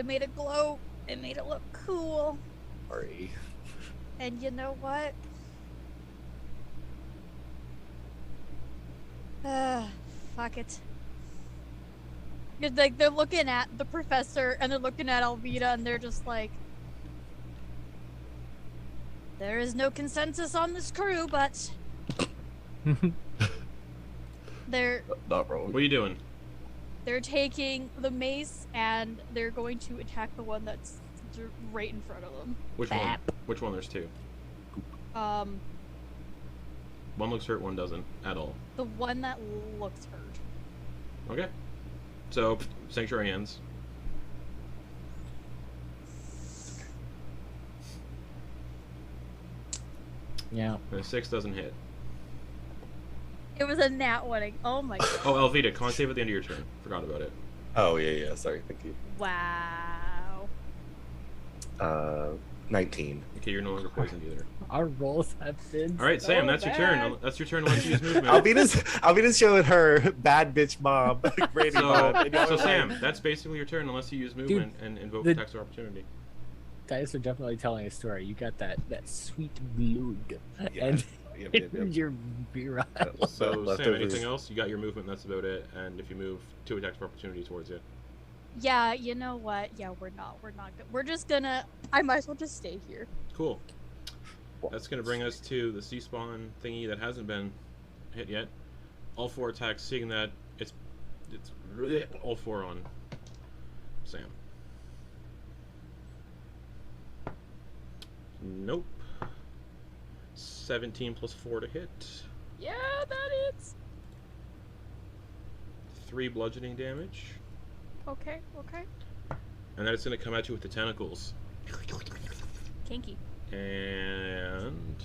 made it glow. It made it look cool. Sorry. And you know what? Fuck it. It's like they're looking at the professor and they're looking at Alvita and they're just like, there is no consensus on this crew, but they're Not wrong. What are you doing? they're taking the mace and they're going to attack the one that's right in front of them. Which one? Which one? There's two. Um, One looks hurt, one doesn't at all. the one that looks hurt. Okay. So, Sanctuary ends. Yeah. And a 6 doesn't hit. It was a nat one. Oh my god. Oh, Alvita, con save at the end of your turn. Forgot about it. Oh, yeah. Sorry. Thank you. Wow. 19. Okay, you're no longer poisoned either. Our rolls have been. Alright, Sam, so that's your bad. turn. That's your turn unless you use movement. Alvita's showing her bad bitch mom. Brady mom. And y'all So are Sam, like, that's basically your turn unless you use movement and invoke the- attacks of opportunity. Guys are definitely telling a story. You got that sweet blood, Yeah. and Yep. you're virile. So Sam, Leftovers. anything else? You got your movement, that's about it. And if you move, 2 attacks of opportunity towards you. Yeah, you know what? Yeah, we're not good. We're just gonna. I might as well just stay here. Cool. That's gonna bring us to the C-spawn thingy that hasn't been hit yet. All 4 attacks, seeing that it's all 4 on Sam. Nope. 17 plus 4 to hit. Yeah, that is. 3 bludgeoning damage. Okay. And then it's gonna come at you with the tentacles. Kinky. And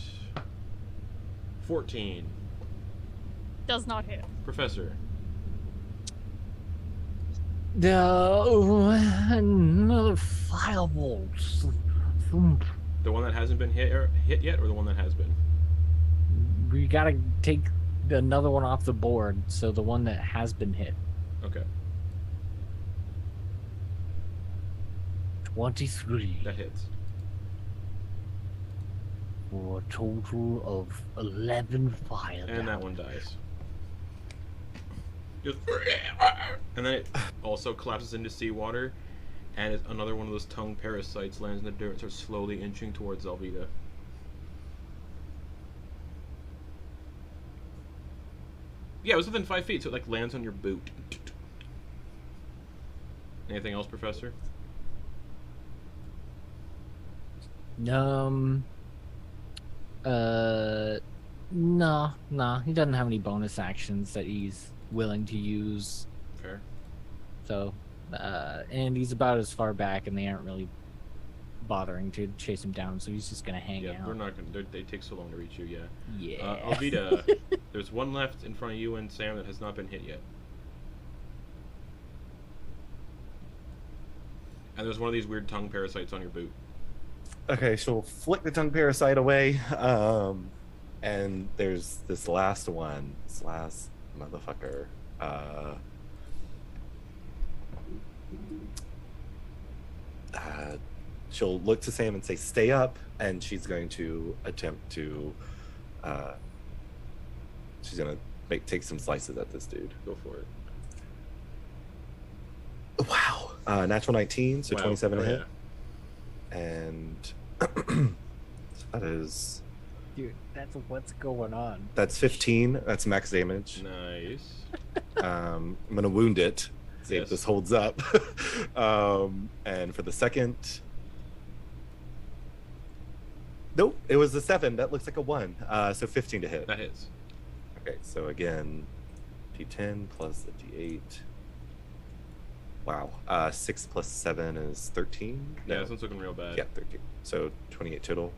14. Does not hit. Professor. Another fireball. Thump. The one that hasn't been hit yet, or the one that has been? We gotta take another one off the board, so the one that has been hit. Okay, 23 that hits. for a total of 11 fire And that damage. one dies. Just and then it also collapses into seawater, and another one of those tongue parasites lands in the dirt and starts slowly inching towards Alvita. Yeah, it was within 5 feet, so it like lands on your boot. Anything else, Professor? No, he doesn't have any bonus actions that he's willing to use. Fair. So, and he's about as far back, and they aren't really bothering to chase him down, so he's just gonna hang Yeah, out. they're not gonna. They take so long to reach you. Yeah. Yeah. Alvita, there's one left in front of you and Sam that has not been hit yet. And there's one of these weird tongue parasites on your boot. Okay, she'll flick the tongue parasite away. And there's this last one. This last motherfucker. She'll look to Sam and say, "Stay up," and she's going to attempt to. She's gonna take some slices at this dude. Go for it. Wow. Natural 19, so Wow. 27 to Oh, hit. And that is. Dude, that's what's going on. That's 15. That's max damage. Nice. I'm gonna wound it. See Yes. if this holds up. And for the second, nope, it was a 7. That looks like a 1. So 15 to hit. That hits. Okay, so again, D10 plus the D8. Wow. 6 plus 7 is 13. Yeah, this one's looking real bad. Yeah, 13. So 28 total.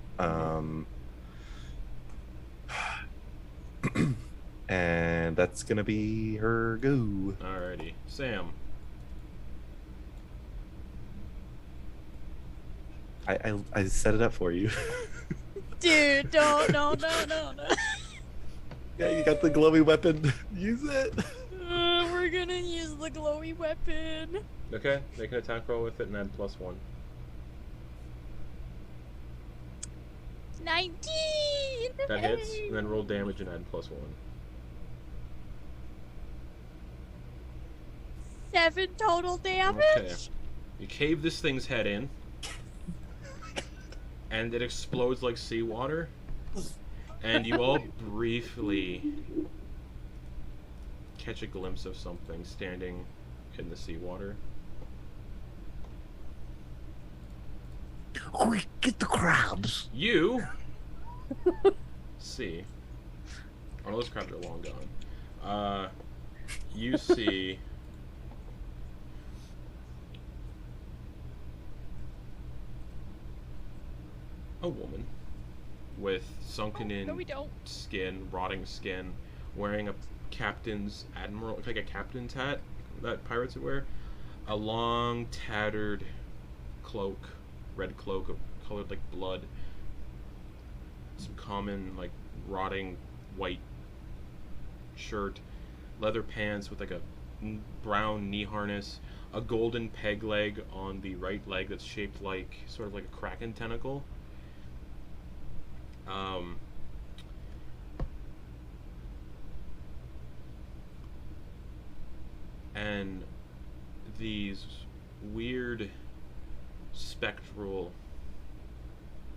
And And that's gonna be her go. Alrighty. Sam. I set it up for you. Dude, don't, no. Yeah, you got the glowy weapon. Use it. We're gonna use the glowy weapon. Okay, make an attack roll with it and add +1. 19! That hits, and then roll damage and add +1. 7 total damage? Okay. You cave this thing's head in, and it explodes like seawater, and you all briefly catch a glimpse of something standing in the seawater. Quick, get the crabs. You see. Oh, those crabs are long gone. You see a woman with sunken in No, we don't. skin, rotting skin, wearing a captain's like a captain's hat that pirates would wear, a long tattered cloak, red cloak colored like blood, some common like rotting white shirt, leather pants with like a brown knee harness, a golden peg leg on the right leg that's shaped like sort of like a kraken tentacle. And these weird spectral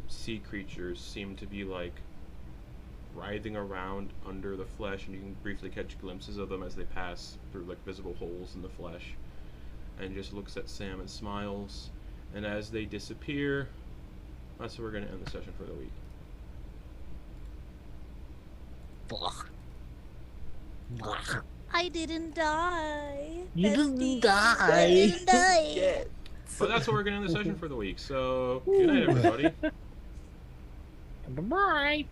sea creatures seem to be like writhing around under the flesh, and you can briefly catch glimpses of them as they pass through like visible holes in the flesh, and just looks at Sam and smiles, and as they disappear, that's where we're going to end the session for the week. I didn't die. You didn't Bestie. die. I didn't die. Yeah. But that's what we're going to end the session for the week, so good night everybody. Bye.